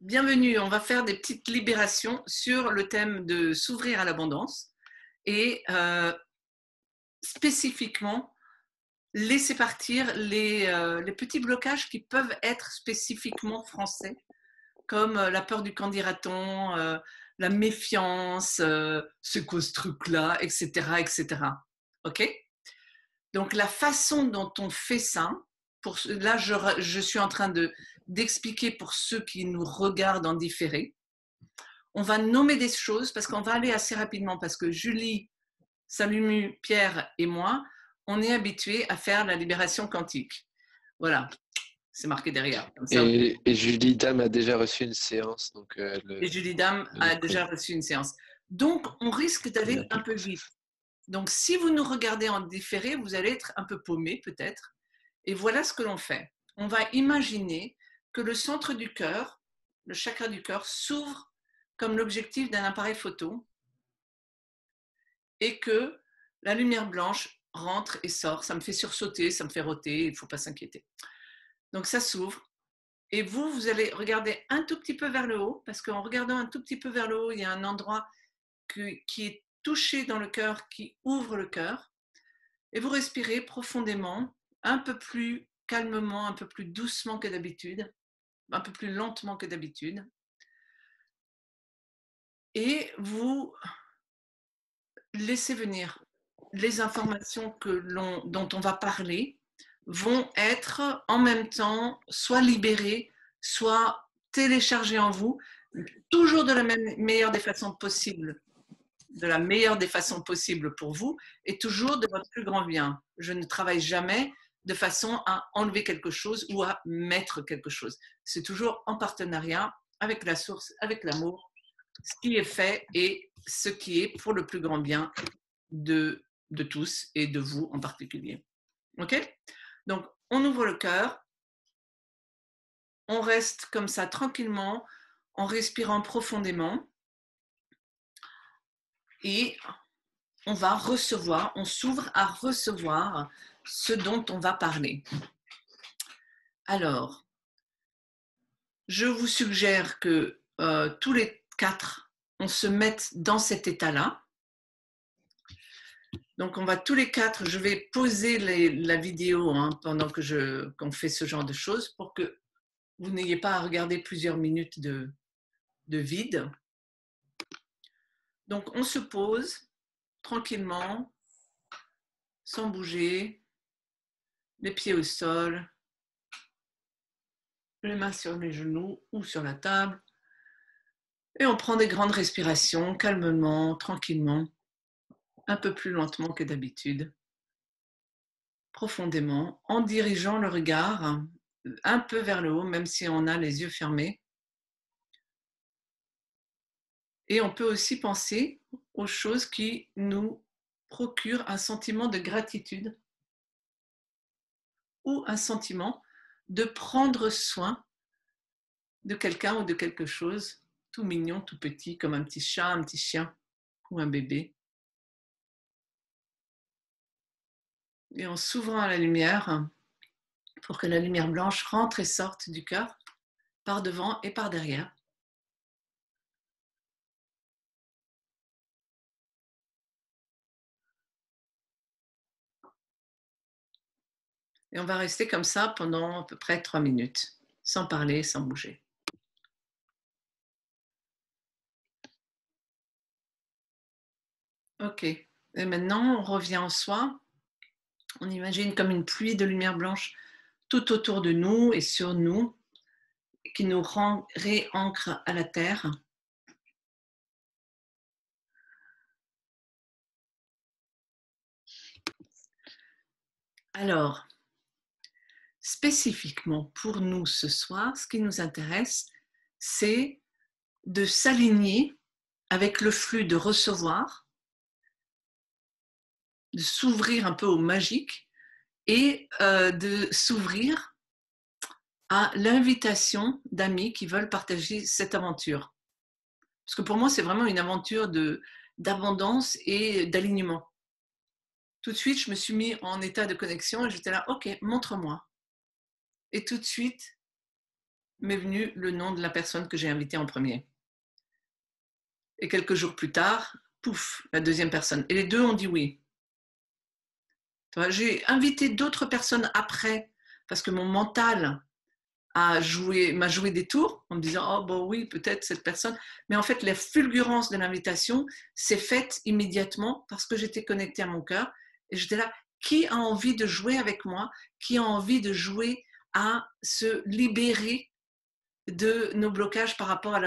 Bienvenue, on va faire des petites libérations sur le thème de s'ouvrir à l'abondance et spécifiquement laisser partir les petits blocages qui peuvent être spécifiquement français, comme la peur du qu'en dira-t-on, la méfiance, c'est quoi ce truc-là, etc., etc. Ok? Donc la façon dont on fait ça, là je suis en train d'expliquer pour ceux qui nous regardent en différé. On va nommer des choses parce qu'on va aller assez rapidement parce que Julie, Salumu, Pierre et moi, on est habitués à faire la libération quantique. Voilà, c'est marqué derrière. Comme ça. Et Julie Dame a déjà reçu une séance, donc Et Julie Dame elle a le déjà connaît. reçu une séance. Donc, on risque d'aller un peu vite. Donc, si vous nous regardez en différé, vous allez être un peu paumé peut-être. Et voilà ce que l'on fait. On va imaginer que le centre du cœur, le chakra du cœur, s'ouvre comme l'objectif d'un appareil photo et que la lumière blanche rentre et sort. Ça me fait sursauter, ça me fait roter, il ne faut pas s'inquiéter. Donc ça s'ouvre et vous allez regarder un tout petit peu vers le haut parce qu'en regardant un tout petit peu vers le haut, il y a un endroit qui est touché dans le cœur, qui ouvre le cœur et vous respirez profondément, un peu plus calmement, un peu plus doucement que d'habitude, un peu plus lentement que d'habitude et vous laissez venir les informations dont on va parler vont être en même temps soit libérées, soit téléchargées en vous, toujours de la meilleure des façons possibles, de la meilleure des façons possibles pour vous et toujours de votre plus grand bien. Je ne travaille jamais de façon à enlever quelque chose ou à mettre quelque chose. C'est toujours en partenariat avec la source, avec l'amour, ce qui est fait et ce qui est pour le plus grand bien de tous et de vous en particulier. OK? Donc, on ouvre le cœur, on reste comme ça tranquillement en respirant profondément et on va recevoir, on s'ouvre à recevoir ce dont on va parler. Alors, je vous suggère que tous les quatre, on se mette dans cet état-là. Donc, on va tous les quatre, je vais poser la vidéo pendant qu'on fait ce genre de choses pour que vous n'ayez pas à regarder plusieurs minutes de vide. Donc, on se pose tranquillement, sans bouger, les pieds au sol, les mains sur les genoux ou sur la table. Et on prend des grandes respirations, calmement, tranquillement, un peu plus lentement que d'habitude, profondément, en dirigeant le regard un peu vers le haut, même si on a les yeux fermés. Et on peut aussi penser aux choses qui nous procurent un sentiment de gratitude ou un sentiment de prendre soin de quelqu'un ou de quelque chose, tout mignon, tout petit, comme un petit chat, un petit chien ou un bébé. Et en s'ouvrant à la lumière, pour que la lumière blanche rentre et sorte du cœur, par devant et par derrière. Et on va rester comme ça pendant à peu près 3 minutes, sans parler, sans bouger. Ok. Et maintenant, on revient en soi. On imagine comme une pluie de lumière blanche tout autour de nous et sur nous, qui nous réancre à la terre. Alors, spécifiquement pour nous ce soir, ce qui nous intéresse, c'est de s'aligner avec le flux de recevoir, de s'ouvrir un peu au magique et de s'ouvrir à l'invitation d'amis qui veulent partager cette aventure. Parce que pour moi, c'est vraiment une aventure d'abondance et d'alignement. Tout de suite, je me suis mis en état de connexion et j'étais là, ok, montre-moi. Et tout de suite, m'est venu le nom de la personne que j'ai invitée en premier. Et quelques jours plus tard, pouf, la deuxième personne. Et les deux ont dit oui. J'ai invité d'autres personnes après, parce que mon mental m'a joué des tours en me disant, oh bon oui, peut-être cette personne. Mais en fait, la fulgurance de l'invitation s'est faite immédiatement parce que j'étais connectée à mon cœur. Et j'étais là, qui a envie de jouer avec moi? Qui a envie de jouer à se libérer de nos blocages par rapport à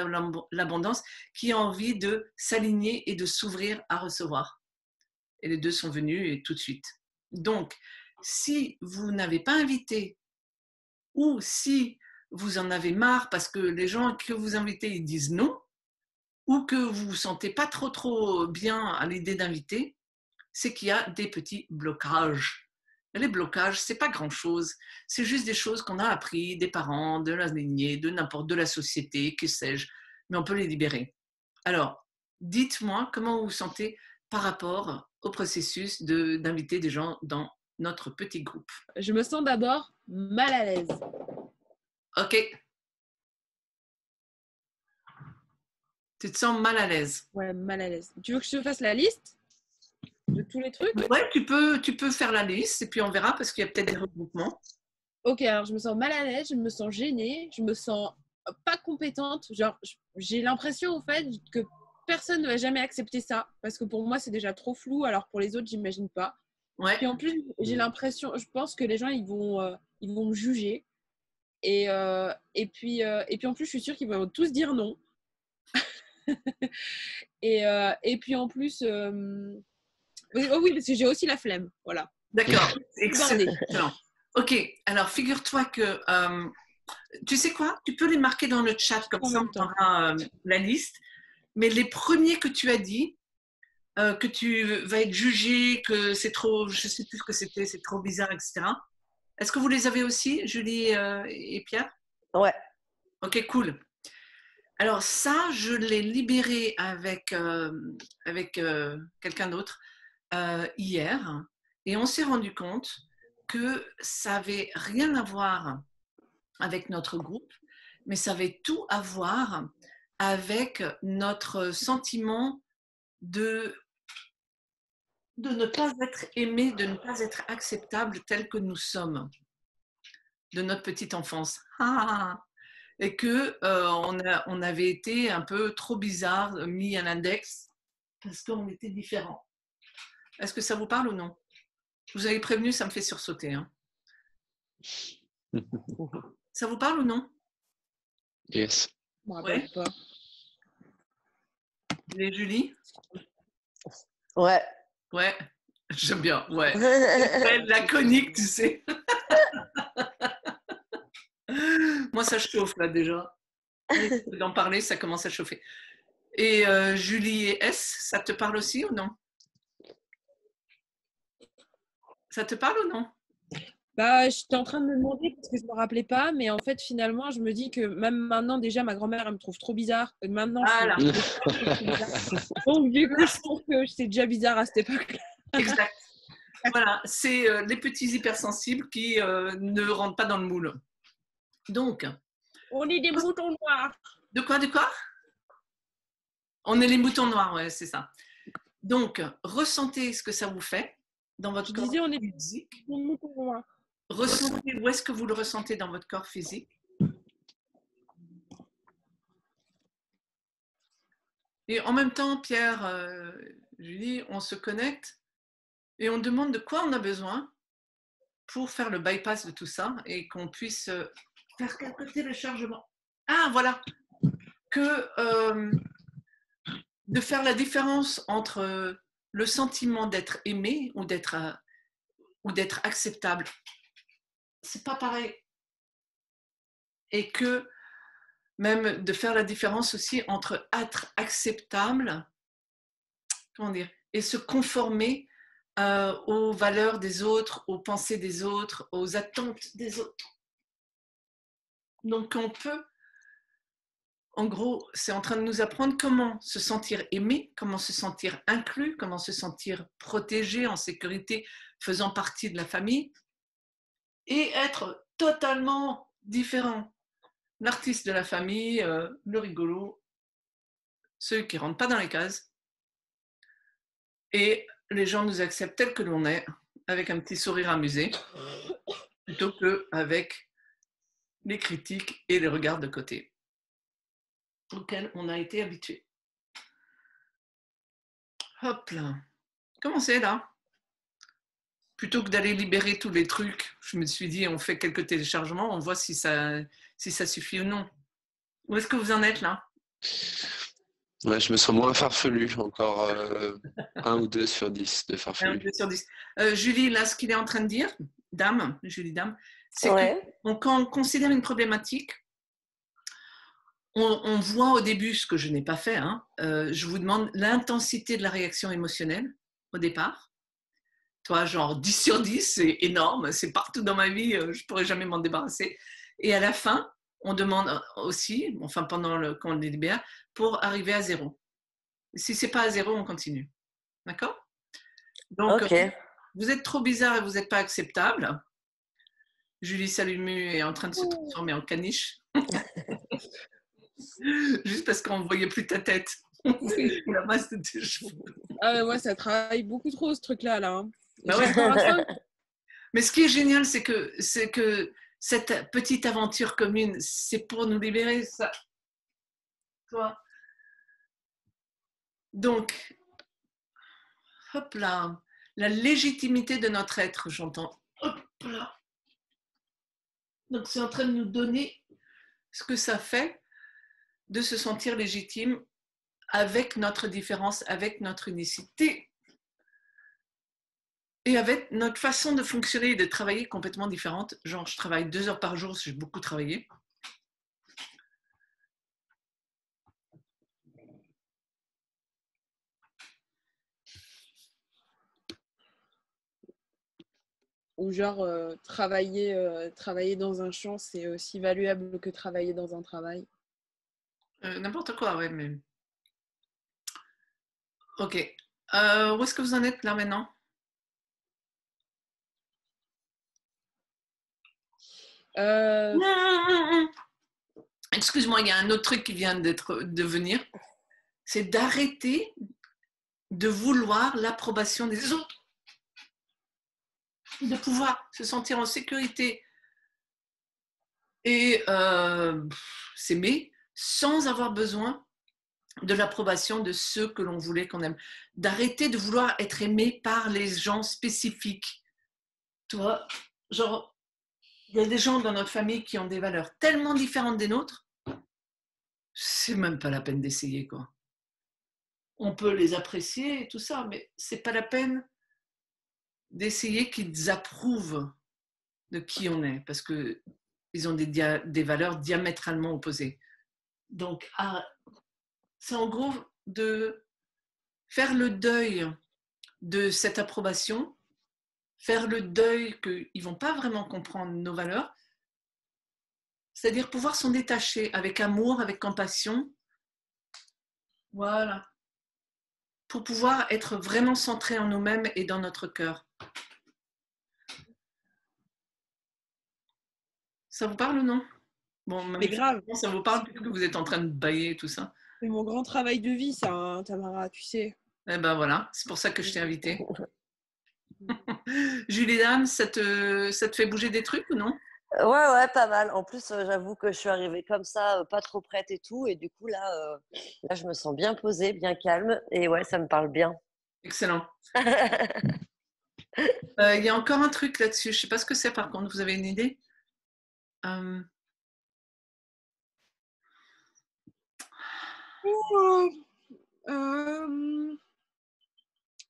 l'abondance? Qui a envie de s'aligner et de s'ouvrir à recevoir? Et les deux sont venus et tout de suite. Donc, si vous n'avez pas invité ou si vous en avez marre parce que les gens que vous invitez ils disent non ou que vous vous sentez pas trop bien à l'idée d'inviter, c'est qu'il y a des petits blocages. Et les blocages, c'est pas grand-chose, c'est juste des choses qu'on a appris des parents, de la lignée, de la société, que sais-je, mais on peut les libérer. Alors, dites-moi comment vous vous sentez par rapport au processus d'inviter des gens dans notre petit groupe. Je me sens d'abord mal à l'aise. Ok. Tu te sens mal à l'aise? Ouais, mal à l'aise. Tu veux que je te fasse la liste de tous les trucs? Ouais, tu peux faire la liste et puis on verra parce qu'il y a peut-être des regroupements. Ok, alors je me sens mal à l'aise, je me sens gênée, je me sens pas compétente. Genre, j'ai l'impression en fait que personne ne va jamais accepter ça parce que pour moi c'est déjà trop flou, alors pour les autres j'imagine pas. Ouais. Puis en plus j'ai l'impression, je pense que les gens ils vont me juger et puis en plus je suis sûre qu'ils vont tous dire non. et puis en plus oui parce que j'ai aussi la flemme, voilà. D'accord, excellent. Ok, alors figure-toi que tu sais quoi, tu peux les marquer dans le chat comme ça on aura la liste. Mais les premiers que tu as dit, que tu vas être jugé, que c'est trop, je sais plus ce que c'était, c'est trop bizarre, etc. Est-ce que vous les avez aussi, Julie et Pierre? Ouais. Ok, cool. Alors ça, je l'ai libéré avec quelqu'un d'autre hier, et on s'est rendu compte que ça avait rien à voir avec notre groupe, mais ça avait tout à voir avec notre sentiment de ne pas être aimé, de ne pas être acceptable tel que nous sommes, de notre petite enfance. Et que on avait été un peu trop bizarre, mis à l'index, parce qu'on était différents. Est-ce que ça vous parle ou non? Je vous avais prévenu, ça me fait sursauter. Hein. Ça vous parle ou non? Yes. Ouais. Pas. Et Julie? Ouais. Ouais, j'aime bien, ouais. C'est laconique, tu sais. Moi, ça chauffe là déjà. D'en parler, ça commence à chauffer. Et Julie et S, ça te parle aussi ou non? Ça te parle ou non? Bah, j'étais en train de me demander parce que je me rappelais pas, mais en fait, finalement, je me dis que même maintenant, déjà, ma grand-mère, elle me trouve trop bizarre. Maintenant, voilà. Donc, du coup, je trouve que j'étais déjà bizarre à cette époque-là. Exact. Voilà, c'est les petits hypersensibles qui ne rentrent pas dans le moule. Donc. On est des moutons noirs. De quoi? On est les moutons noirs, ouais, c'est ça. Donc, ressentez ce que ça vous fait dans votre corps physique. On est des moutons noirs. Ressentez où est-ce que vous le ressentez dans votre corps physique. Et en même temps, Pierre, Julie, on se connecte et on demande de quoi on a besoin pour faire le bypass de tout ça et qu'on puisse faire quelques téléchargements. Ah, voilà. De faire la différence entre le sentiment d'être aimé ou d'être acceptable. C'est pas pareil. Et que même de faire la différence aussi entre être acceptable, comment dire, et se conformer aux valeurs des autres, aux pensées des autres, aux attentes des autres. Donc on peut, en gros, c'est en train de nous apprendre comment se sentir aimé, comment se sentir inclus, comment se sentir protégé, en sécurité, faisant partie de la famille, et être totalement différent. l'artiste de la famille, le rigolo, celui qui ne rentre pas dans les cases. Et les gens nous acceptent tels que l'on est, avec un petit sourire amusé, plutôt qu'avec les critiques et les regards de côté auxquels on a été habitué. Hop là. Comment c'est là? Plutôt que d'aller libérer tous les trucs, je me suis dit, on fait quelques téléchargements, on voit si ça suffit ou non. Où est-ce que vous en êtes là? Ouais, je me sens moins farfelu, encore 1 ou 2 sur 10 de farfelu. 2 sur 10. Julie, là, ce qu'il est en train de dire, Julie Dame, c'est Ouais. que quand on considère une problématique, on voit au début ce que je n'ai pas fait. Hein, je vous demande l'intensité de la réaction émotionnelle au départ. Toi, genre 10 sur 10, c'est énorme, c'est partout dans ma vie, je ne pourrais jamais m'en débarrasser. Et à la fin, on demande aussi, enfin pendant quand on les libère, pour arriver à 0. Si ce n'est pas à 0, on continue. D'accord? Donc, Ok. vous êtes trop bizarre et vous n'êtes pas acceptable. Julie Salumu est en train de se transformer en caniche. Juste parce qu'on ne voyait plus ta tête. La masse de tes cheveux. Ah ouais, moi, ça travaille beaucoup trop ce truc-là. Là, hein. Bah ouais. Pour l'instant, Mais ce qui est génial, c'est que cette petite aventure commune, c'est pour nous libérer, ça. Toi. Donc, hop là, la légitimité de notre être, j'entends. Hop là. Donc, c'est en train de nous donner ce que ça fait de se sentir légitime avec notre différence, avec notre unicité et avec notre façon de fonctionner et de travailler complètement différente. Genre, je travaille 2 heures par jour, j'ai beaucoup travaillé. ou genre, travailler dans un champ, c'est aussi valuable que travailler dans un travail. N'importe quoi, ouais, mais... Ok. Où est-ce que vous en êtes là maintenant? Excuse-moi, il y a un autre truc qui vient de venir. C'est d'arrêter de vouloir l'approbation des autres. De pouvoir se sentir en sécurité et s'aimer sans avoir besoin de l'approbation de ceux que l'on voulait qu'on aime. D'arrêter de vouloir être aimé par les gens spécifiques. Tu vois, genre, il y a des gens dans notre famille qui ont des valeurs tellement différentes des nôtres, c'est même pas la peine d'essayer, quoi. On peut les apprécier et tout ça, mais c'est pas la peine d'essayer qu'ils approuvent de qui on est, parce qu'ils ont des valeurs diamétralement opposées. Donc, c'est en gros de faire le deuil de cette approbation, faire le deuil qu'ils ne vont pas vraiment comprendre nos valeurs, c'est-à-dire pouvoir s'en détacher avec amour, avec compassion, voilà, pour pouvoir être vraiment centré en nous-mêmes et dans notre cœur. Ça vous parle ou non? Bon, Mais grave. Ça vous parle puisque vous êtes en train de bailler tout ça. C'est mon grand travail de vie, ça, hein, Tamara, tu sais. Eh ben voilà, c'est pour ça que je t'ai invitée. Julie Dame, ça te fait bouger des trucs ou non? Ouais, pas mal. En plus, j'avoue que je suis arrivée comme ça, pas trop prête et tout. Et du coup, là, je me sens bien posée, bien calme. Et ouais, ça me parle bien. Excellent. Il y a encore un truc là-dessus. Je ne sais pas ce que c'est par contre. Vous avez une idée?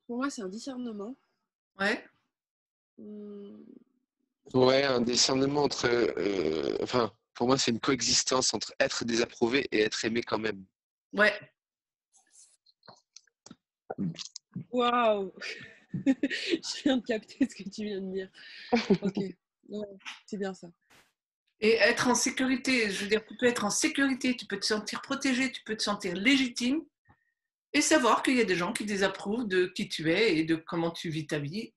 Pour moi, c'est un discernement. Ouais. Ouais, un discernement entre... enfin, pour moi, c'est une coexistence entre être désapprouvé et être aimé quand même. Ouais. Waouh. Je viens de capter ce que tu viens de dire. Ok, ouais, c'est bien ça. Et être en sécurité, je veux dire, tu peux être en sécurité, tu peux te sentir protégé, tu peux te sentir légitime et savoir qu'il y a des gens qui désapprouvent de qui tu es et de comment tu vis ta vie.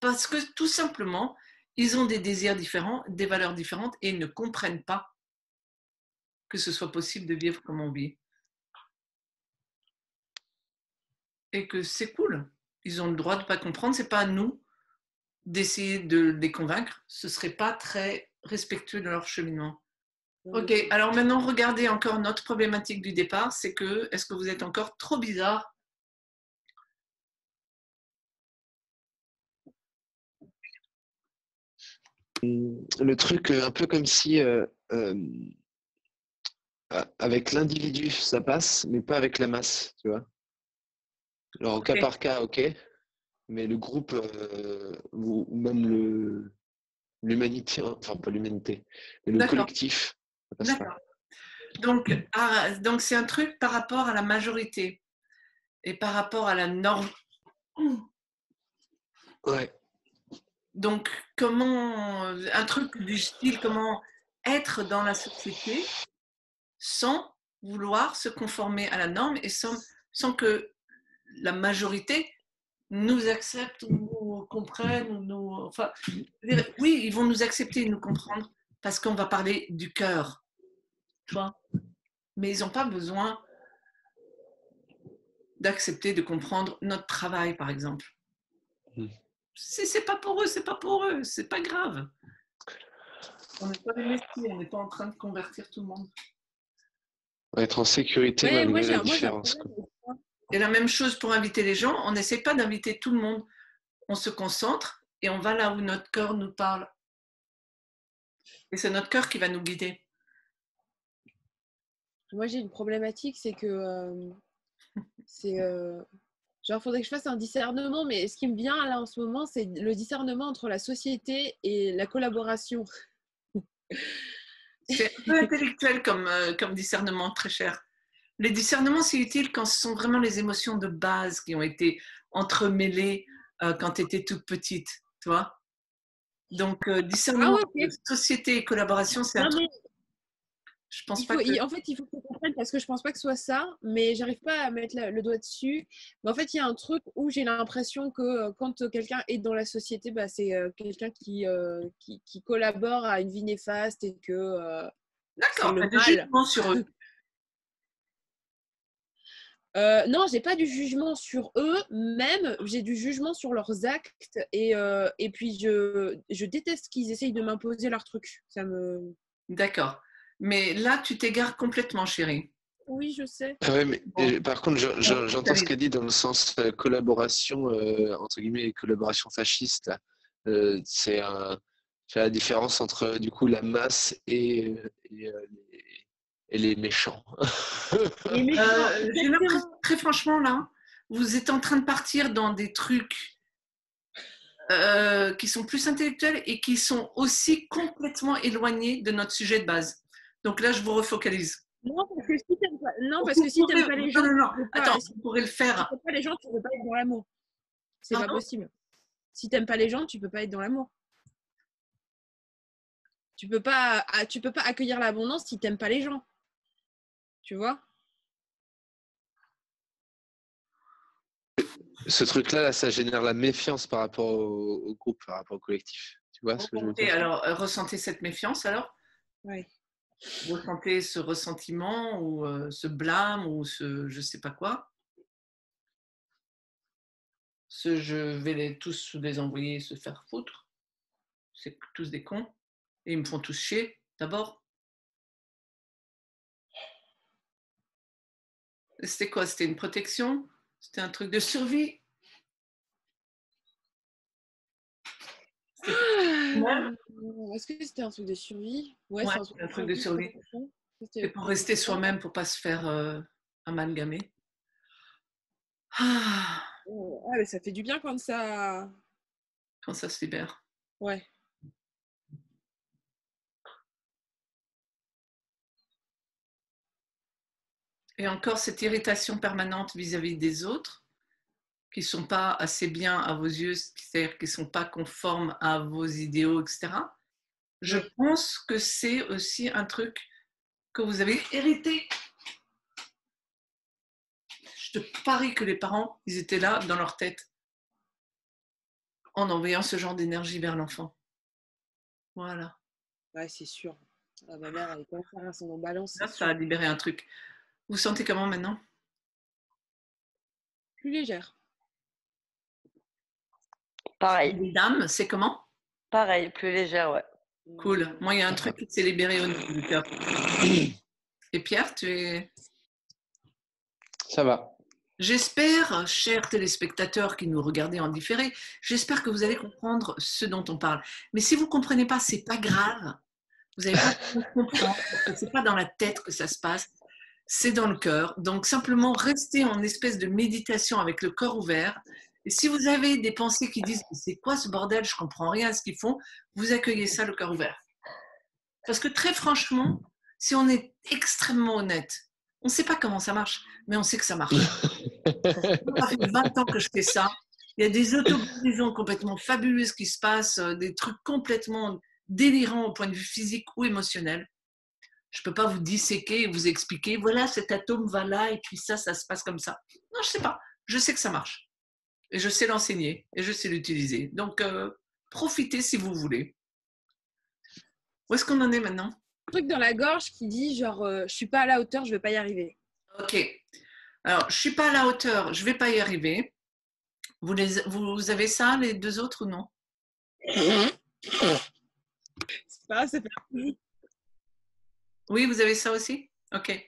Parce que tout simplement, ils ont des désirs différents, des valeurs différentes et ils ne comprennent pas que ce soit possible de vivre comme on vit. Et que c'est cool. Ils ont le droit de ne pas comprendre. Ce n'est pas à nous d'essayer de les convaincre. Ce ne serait pas très respectueux de leur cheminement. Ok, alors maintenant, regardez encore notre problématique du départ. C'est que, est-ce que vous êtes encore trop bizarre? Le truc, un peu comme si avec l'individu, ça passe, mais pas avec la masse, tu vois. Alors, au cas par cas, ok, mais le groupe ou même l'humanité, enfin pas l'humanité, mais le collectif, ça passe pas. Donc c'est un truc par rapport à la majorité et par rapport à la norme. Ouais. Donc, un truc du style, comment être dans la société sans vouloir se conformer à la norme et sans que la majorité nous accepte ou nous comprenne. Enfin, oui, ils vont nous accepter et nous comprendre parce qu'on va parler du cœur. Tu vois, mais ils n'ont pas besoin d'accepter de comprendre notre travail, par exemple. Si c'est pas pour eux, c'est pas pour eux, c'est pas grave. On n'est pas des messieurs, on n'est pas en train de convertir tout le monde. Être en sécurité malgré la différence. Et la même chose pour inviter les gens, on n'essaie pas d'inviter tout le monde. On se concentre et on va là où notre cœur nous parle. Et c'est notre cœur qui va nous guider. Moi, j'ai une problématique, c'est que genre, faudrait que je fasse un discernement, mais ce qui me vient là en ce moment, c'est le discernement entre la société et la collaboration. C'est un peu intellectuel comme discernement, très cher. Les discernements, c'est utile quand ce sont vraiment les émotions de base qui ont été entremêlées quand tu étais toute petite, tu vois. Donc, discernement de société et collaboration, c'est un truc. Je pense pas que... En fait, il faut que tu comprennes parce que je pense pas que ce soit ça, mais j'arrive pas à mettre le doigt dessus. Mais en fait, il y a un truc où j'ai l'impression que quand quelqu'un est dans la société, bah, c'est quelqu'un qui collabore à une vie néfaste et que D'accord, c'est le du jugement sur eux. Non, j'ai pas du jugement sur eux, même j'ai du jugement sur leurs actes et puis je déteste qu'ils essayent de m'imposer leur truc. Ça me... D'accord. Mais là, tu t'égares complètement, chérie. Oui, je sais. Ah ouais, mais par contre, j'entends ce qu'elle dit dans le sens collaboration, entre guillemets, collaboration fasciste. C'est la différence entre du coup la masse et les méchants. J'ai l'impression, très franchement, là, vous êtes en train de partir dans des trucs qui sont plus intellectuels et qui sont aussi complètement éloignés de notre sujet de base. Donc là, je vous refocalise. Non, parce que si t'aimes pas les gens, attends, vous pourrez le faire. Si t'aimes pas les gens, tu peux pas être dans l'amour. C'est pas possible. Si t'aimes pas les gens, tu peux pas être dans l'amour. Tu peux pas accueillir l'abondance si t'aimes pas les gens. Tu vois? Ce truc-là, là, ça génère la méfiance par rapport au groupe, par rapport au collectif. Tu vois ce que je veux dire? Alors, ressentez cette méfiance alors? Oui. Ressentez ce ressentiment ou ce blâme ou ce je sais pas quoi. Je vais tous les envoyer se faire foutre. C'est tous des cons. Et ils me font tous chier, d'abord. C'était quoi? C'était une protection? C'était un truc de survie? Est-ce que c'était un truc de survie? Ouais, c'est un truc de survie. C'est pour rester soi-même, pour pas se faire amalgamer. Ah, mais ça fait du bien quand ça se libère. Ouais. Et encore cette irritation permanente vis-à-vis des autres, qui ne sont pas assez bien à vos yeux, c'est-à-dire qui ne sont pas conformes à vos idéaux, etc. Je pense que c'est aussi un truc que vous avez hérité. Je te parie que les parents, ils étaient là dans leur tête en envoyant ce genre d'énergie vers l'enfant. Voilà. Ouais, c'est sûr. Ah, ma mère, elle commence à faire son balance. Là, ça a libéré un truc. Vous sentez comment maintenant? Plus légère. Pareil, Les dames, c'est comment? pareil, plus légère, ouais. Cool. Moi, il y a un truc qui s'est libéré au niveau du cœur. Et Pierre, tu es... Ça va. J'espère, chers téléspectateurs qui nous regardez en différé, j'espère que vous allez comprendre ce dont on parle. Mais si vous ne comprenez pas, c'est pas grave. Vous n'avez pas besoin de comprendre, parce que c'est pas dans la tête que ça se passe, c'est dans le cœur. Donc simplement restez en espèce de méditation avec le corps ouvert. Et si vous avez des pensées qui disent c'est quoi ce bordel, je comprends rien à ce qu'ils font, vous accueillez ça le cœur ouvert. Parce que très franchement, si on est extrêmement honnête, on ne sait pas comment ça marche, mais on sait que ça marche. Ça fait 20 ans que je fais ça. Il y a des autoguérisons complètement fabuleuses qui se passent, des trucs complètement délirants au point de vue physique ou émotionnel. Je ne peux pas vous disséquer et vous expliquer, voilà, cet atome va là et puis ça se passe comme ça. Non, je ne sais pas. Je sais que ça marche. Et je sais l'enseigner et je sais l'utiliser. Donc, profitez si vous voulez. Où est-ce qu'on en est maintenant? Un truc dans la gorge qui dit genre, je suis pas à la hauteur, je vais pas y arriver. Ok. Alors, je ne suis pas à la hauteur, je ne vais pas y arriver. Vous avez ça, les deux autres ou non? C'est pas, ça fait... Oui, vous avez ça aussi? Ok.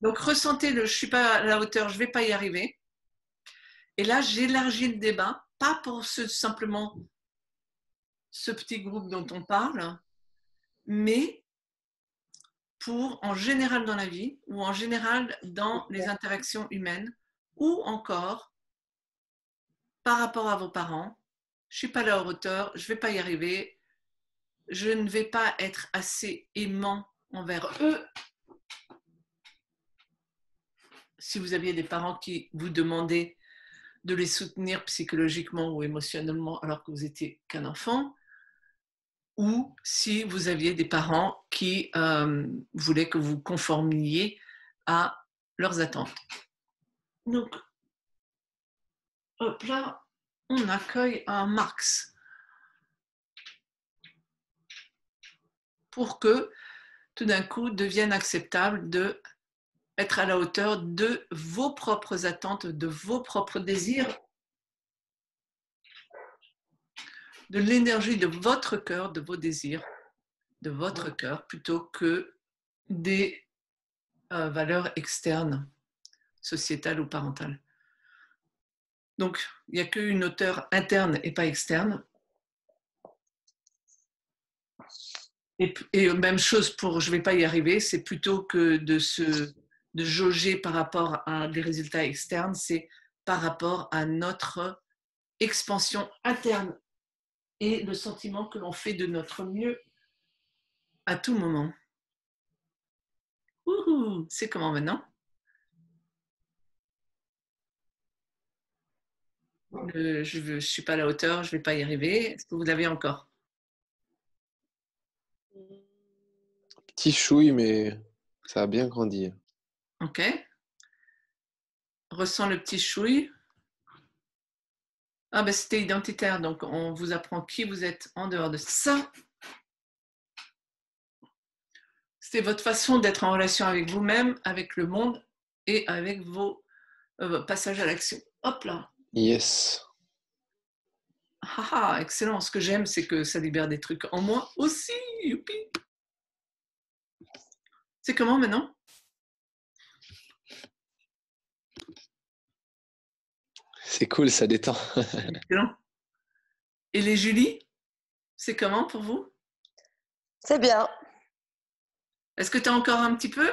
Donc, ressentez le je ne suis pas à la hauteur, je ne vais pas y arriver. Et là, j'élargis le débat, pas pour simplement ce petit groupe dont on parle, mais pour en général dans la vie ou en général dans les interactions humaines ou encore par rapport à vos parents. Je ne suis pas à la hauteur, je ne vais pas y arriver, je ne vais pas être assez aimant envers eux. Si vous aviez des parents qui vous demandaient de les soutenir psychologiquement ou émotionnellement alors que vous n'étiez qu'un enfant, ou si vous aviez des parents qui voulaient que vous conformiez à leurs attentes. Donc, hop là, on accueille un Marx pour que tout d'un coup devienne acceptable de être à la hauteur de vos propres attentes, de vos propres désirs, de l'énergie de votre cœur, de vos désirs, de votre cœur, plutôt que des valeurs externes, sociétales ou parentales. Donc, il n'y a qu'une hauteur interne et pas externe. Et même chose pour je ne vais pas y arriver, c'est plutôt que de jauger par rapport à des résultats externes, c'est par rapport à notre expansion interne et le sentiment que l'on fait de notre mieux à tout moment. Ouhou, c'est comment maintenant? Je ne suis pas à la hauteur, je ne vais pas y arriver. Est-ce que vous l'avez encore? Petit chouille, mais ça a bien grandi. Ok. Ressens le petit chouille. Ah ben c'était identitaire, donc on vous apprend qui vous êtes en dehors de ça. C'était votre façon d'être en relation avec vous-même, avec le monde et avec vos passages à l'action. Hop là. Yes. Ah, excellent. Ce que j'aime, c'est que ça libère des trucs en moi aussi. Youpi. C'est comment maintenant? C'est cool, ça détend. Excellent. Et les Julie, c'est comment pour vous? C'est bien. Est-ce que tu as encore un petit peu?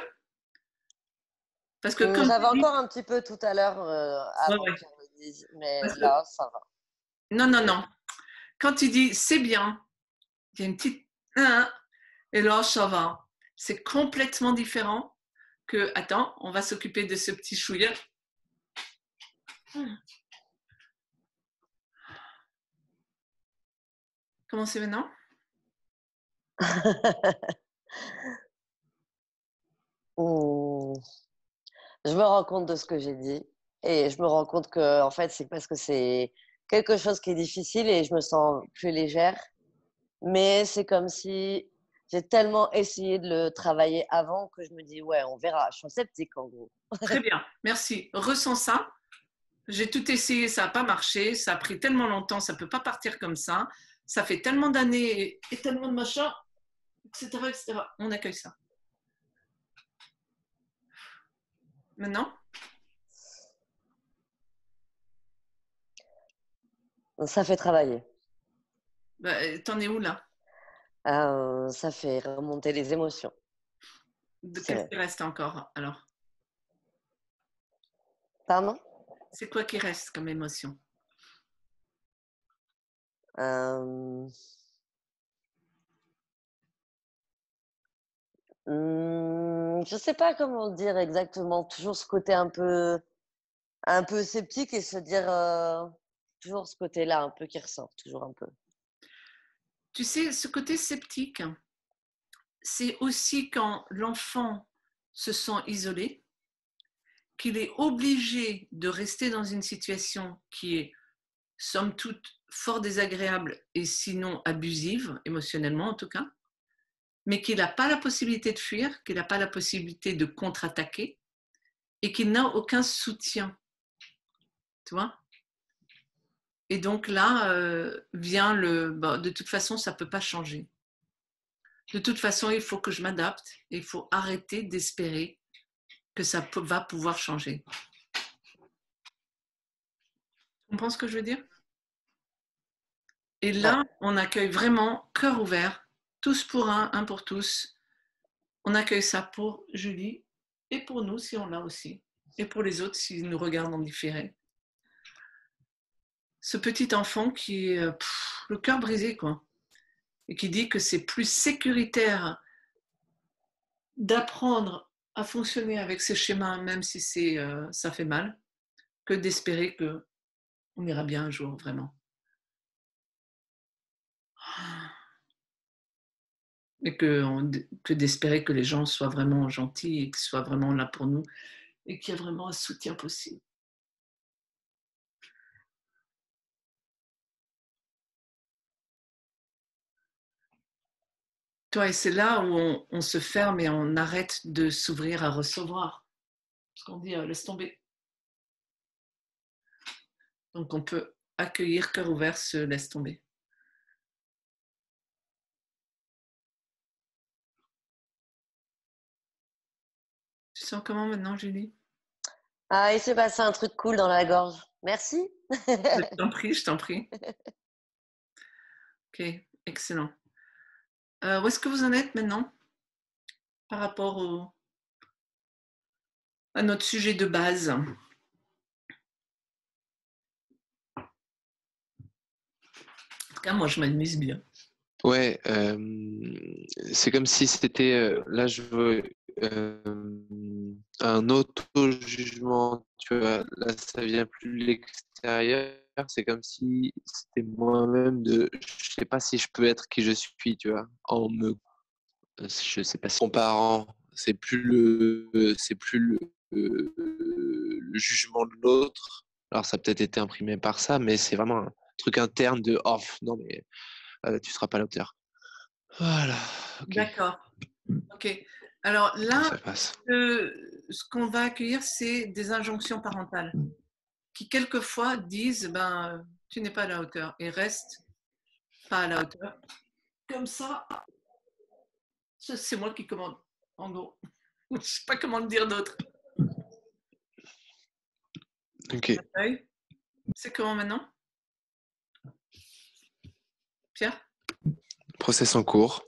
Parce que comme J'avais encore un petit peu tout à l'heure avant ouais. que Pierre me dise, mais Parce que... là, ça va. Non. Quand tu dis c'est bien, il y a une petite et là ça va. C'est complètement différent que attends, on va s'occuper de ce petit chouïa. Comment c'est maintenant? Je me rends compte de ce que j'ai dit et je me rends compte que en fait c'est parce que c'est quelque chose qui est difficile et je me sens plus légère. Mais c'est comme si J'ai tellement essayé de le travailler avant que je me dis, ouais, on verra. Je suis sceptique en gros. Très bien, merci. Ressens ça. J'ai tout essayé, ça n'a pas marché. Ça a pris tellement longtemps, ça ne peut pas partir comme ça. Ça fait tellement d'années et tellement de machins, etc., etc. On accueille ça. Maintenant, Ça fait travailler. t'en es où là? Ça fait remonter les émotions. Qu'est-ce qui reste encore alors? Pardon? C'est quoi qui reste comme émotion? Je sais pas comment dire exactement. Toujours ce côté un peu sceptique et se dire toujours ce côté-là un peu qui ressort, toujours un peu. Tu sais, ce côté sceptique, c'est aussi quand l'enfant se sent isolé, qu'il est obligé de rester dans une situation qui est, somme toute, fort désagréable et sinon abusive, émotionnellement en tout cas, mais qu'il n'a pas la possibilité de fuir, qu'il n'a pas la possibilité de contre-attaquer et qu'il n'a aucun soutien. Tu vois? Et donc là, vient de toute façon, ça ne peut pas changer. De toute façon, il faut que je m'adapte et il faut arrêter d'espérer que ça va pouvoir changer. Tu comprends ce que je veux dire? Et là, on accueille vraiment cœur ouvert, tous pour un pour tous. On accueille ça pour Julie et pour nous si on l'a aussi. Et pour les autres s'ils nous regardent en différé. Ce petit enfant qui est le cœur brisé, quoi. Et qui dit que c'est plus sécuritaire d'apprendre à fonctionner avec ces schémas, même si ça fait mal, que d'espérer qu'on ira bien un jour, vraiment. Et que d'espérer que les gens soient vraiment gentils et qu'ils soient vraiment là pour nous et qu'il y a vraiment un soutien possible. Toi, et c'est là où on se ferme et on arrête de s'ouvrir à recevoir. Parce qu'on dit laisse tomber. Donc on peut accueillir cœur ouvert ce laisse tomber. Tu sens comment maintenant, Julie? Ah, il s'est passé un truc cool dans la gorge. Merci. Je t'en prie, je t'en prie. Ok, excellent. Où est-ce que vous en êtes maintenant par rapport à notre sujet de base? En tout cas, moi, je m'amuse bien. Ouais, c'est comme si c'était, là je veux un auto-jugement, tu vois, là ça vient plus de l'extérieur, c'est comme si c'était moi-même je sais pas si je peux être qui je suis, tu vois, je sais pas si comparant, c'est plus le jugement de l'autre, alors ça a peut-être été imprimé par ça, mais c'est vraiment un truc interne de, oh non mais tu seras pas à la hauteur. Voilà, ok. D'accord. Ok. Alors là, Ça passe. ce qu'on va accueillir, c'est des injonctions parentales qui quelquefois disent tu n'es pas à la hauteur et reste pas à la hauteur. Comme ça, c'est moi qui commande, en gros. Je ne sais pas comment le dire d'autre. Ok. C'est comment maintenant? Pierre? Process en cours.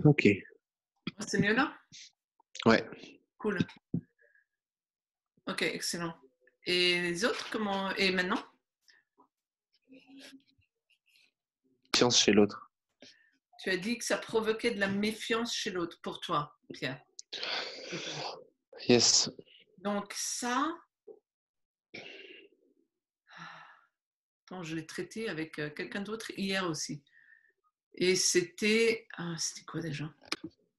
Ok. C'est mieux là? Ouais. Cool. Ok, excellent. Et les autres, comment? Et maintenant? Confiance chez l'autre. Tu as dit que ça provoquait de la méfiance chez l'autre pour toi, Pierre. Yes. Donc ça, je l'ai traité avec quelqu'un d'autre hier aussi. Et c'était quoi déjà?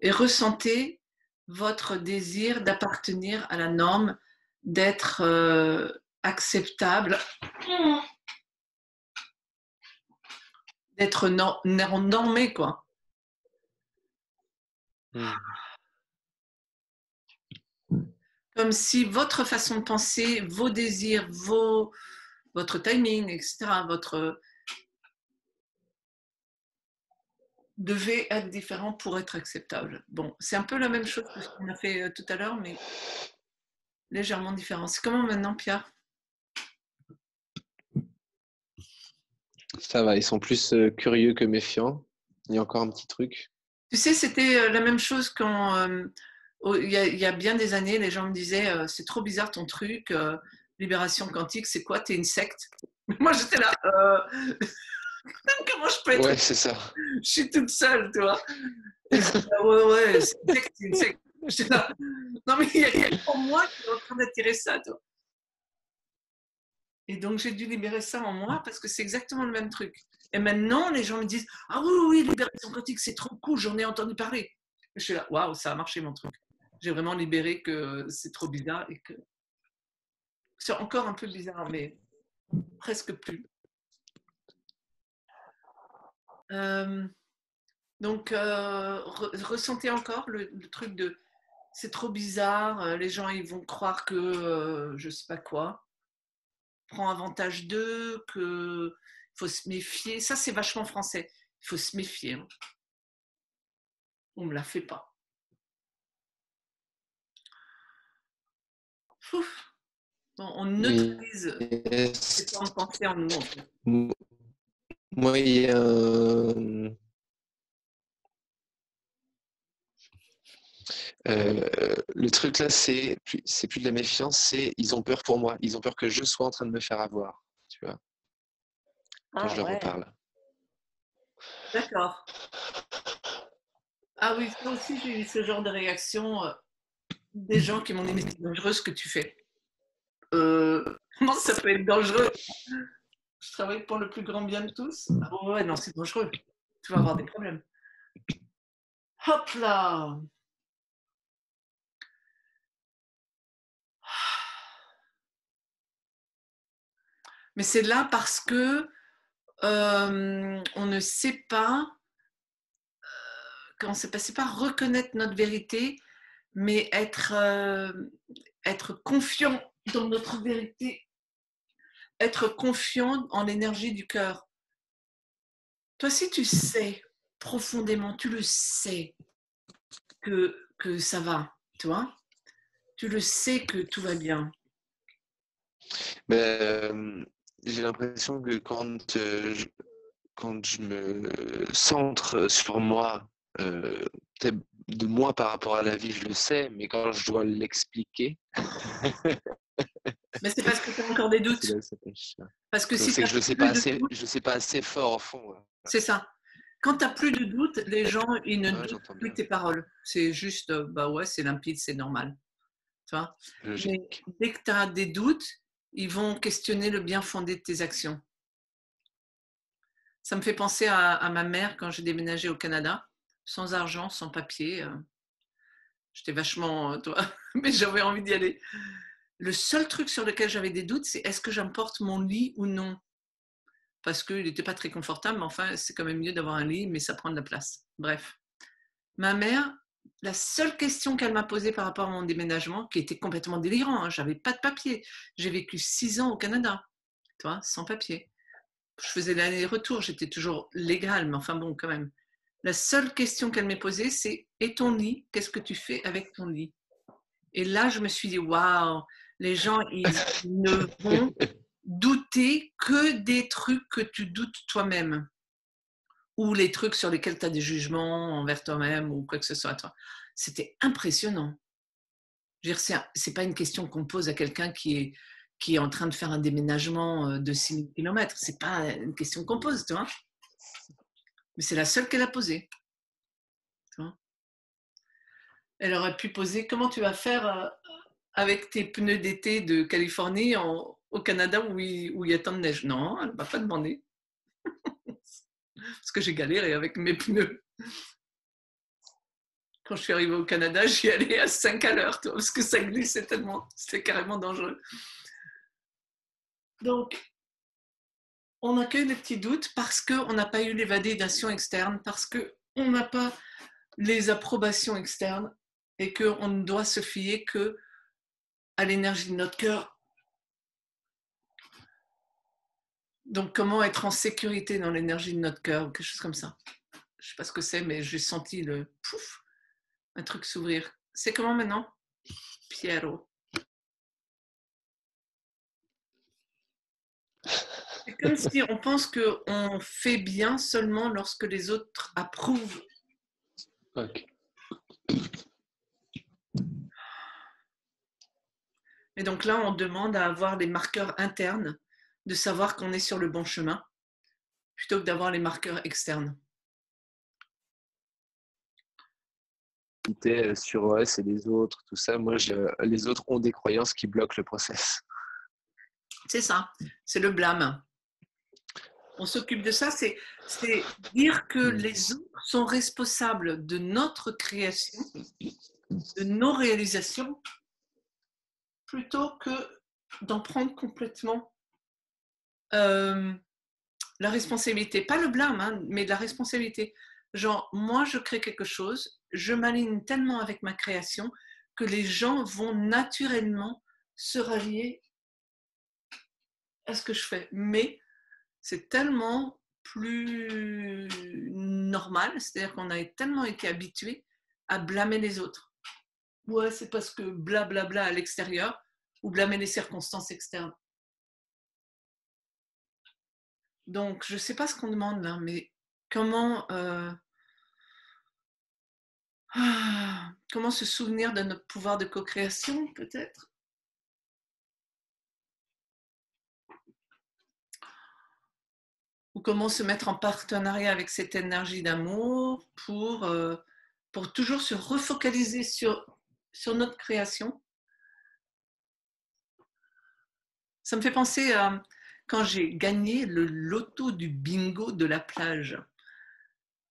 Et ressentez votre désir d'appartenir à la norme, d'être acceptable d'être normé, quoi. Comme si votre façon de penser, vos désirs, votre timing, etc., devait être différent pour être acceptable. Bon, c'est un peu la même chose que ce qu'on a fait tout à l'heure, mais légèrement différent. C'est comment maintenant, Pierre? Ça va, ils sont plus curieux que méfiants. Il y a encore un petit truc. Tu sais, c'était la même chose quand, il y a bien des années, les gens me disaient c'est trop bizarre ton truc, libération quantique, c'est quoi? T'es une secte? Moi, j'étais là, comment je peux être? Ouais, c'est ça. Je suis toute seule, tu vois. Et je dis, ouais, c'est une secte. J'étais là, non, mais il y a pour moi qui est en train d'attirer ça, toi. Et donc, j'ai dû libérer ça en moi parce que c'est exactement le même truc. Et maintenant, les gens me disent ah oui, libération quantique, c'est trop cool, j'en ai entendu parler. Et je suis là, waouh, ça a marché mon truc. J'ai vraiment libéré que c'est trop bizarre et que c'est encore un peu bizarre, mais presque plus. Donc, ressentez encore le truc de c'est trop bizarre, les gens ils vont croire que je sais pas quoi, prend avantage d'eux, qu'il faut se méfier. Ça, c'est vachement français. Il faut se méfier. Hein. On ne me la fait pas. Ouf. On neutralise ces formes de pensée en nous. En fait. Moi, il y a le truc là, c'est plus de la méfiance, c'est ils ont peur pour moi. Ils ont peur que je sois en train de me faire avoir, tu vois, quand je leur en parle. D'accord. Ah oui, ça aussi, j'ai eu ce genre de réaction des gens qui m'ont dit mais c'est dangereux ce que tu fais. Comment ça peut être dangereux? Je travaille pour le plus grand bien de tous. Ah ouais, non, c'est dangereux. Tu vas avoir des problèmes. Hop là! Mais c'est là parce que on ne sait pas, c'est pas reconnaître notre vérité, mais être confiant dans notre vérité, être confiant en l'énergie du cœur. Toi, si tu sais profondément, tu le sais que ça va, tu vois, tu le sais que tout va bien. J'ai l'impression que quand je me centre sur moi, peut-être de moi par rapport à la vie, je le sais, mais quand je dois l'expliquer. Mais c'est parce que tu as encore des doutes. Parce que si c'est que je le sais pas assez fort au fond. Ouais. C'est ça. Quand tu n'as plus de doutes, les gens ils ne doutent plus de tes paroles. C'est juste, bah ouais, c'est limpide, c'est normal. Tu vois. Mais dès que tu as des doutes, ils vont questionner le bien fondé de tes actions. Ça me fait penser à ma mère quand j'ai déménagé au Canada, sans argent, sans papier. J'étais vachement, toi, mais j'avais envie d'y aller. Le seul truc sur lequel j'avais des doutes, c'est est-ce que j'emporte mon lit ou non? Parce qu'il n'était pas très confortable, mais enfin, c'est quand même mieux d'avoir un lit, mais ça prend de la place. Bref. Ma mère, la seule question qu'elle m'a posée par rapport à mon déménagement, qui était complètement délirant, hein, j'avais pas de papier. J'ai vécu 6 ans au Canada, tu vois, sans papier. Je faisais l'aller-retour, j'étais toujours légale, mais enfin bon, quand même. La seule question qu'elle m'a posée, c'est « Et ton lit, qu'est-ce que tu fais avec ton lit ?» Et là, je me suis dit « Waouh, les gens, ils ne vont douter que des trucs que tu doutes toi-même. Ou les trucs sur lesquels tu as des jugements envers toi-même ou quoi que ce soit. C'était impressionnant. Je veux dire, c'est pas une question qu'on pose à quelqu'un qui est en train de faire un déménagement de 6000 km. C'est pas une question qu'on pose, tu vois. Mais c'est la seule qu'elle a posée. Tu vois. Elle aurait pu poser comment tu vas faire avec tes pneus d'été de Californie au Canada où il y a tant de neige. Non, elle ne m'a pas demandé. Parce que j'ai galéré avec mes pneus. Quand je suis arrivée au Canada, j'y allais à 5 à l'heure, parce que ça glissait tellement. C'était carrément dangereux. Donc, on accueille les petits doutes parce qu'on n'a pas eu les validations externes, parce qu'on n'a pas les approbations externes et qu'on ne doit se fier que à l'énergie de notre cœur. Donc, comment être en sécurité dans l'énergie de notre cœur ou quelque chose comme ça. Je ne sais pas ce que c'est, mais j'ai senti un truc s'ouvrir. C'est comment maintenant, Piero? C'est comme si on pense qu'on fait bien seulement lorsque les autres approuvent. Ok. Et donc là, on demande à avoir les marqueurs internes, de savoir qu'on est sur le bon chemin, plutôt que d'avoir les marqueurs externes. Sur ouais, c'est les autres, tout ça. Moi, les autres ont des croyances qui bloquent le process. C'est ça, c'est le blâme. On s'occupe de ça, c'est dire que les autres sont responsables de notre création, de nos réalisations, plutôt que d'en prendre complètement la responsabilité. Pas le blâme, hein, mais la responsabilité. Genre, moi, je crée quelque chose, je m'aligne tellement avec ma création que les gens vont naturellement se rallier à ce que je fais. Mais c'est tellement plus normal, c'est-à-dire qu'on a tellement été habitué à blâmer les autres. Ouais, c'est parce que blablabla à l'extérieur ou blâmer les circonstances externes. Donc, je ne sais pas ce qu'on demande là, mais comment se souvenir de notre pouvoir de co-création, peut-être? Ou comment se mettre en partenariat avec cette énergie d'amour pour toujours se refocaliser sur notre création. Ça me fait penser à quand j'ai gagné le loto du bingo de la plage.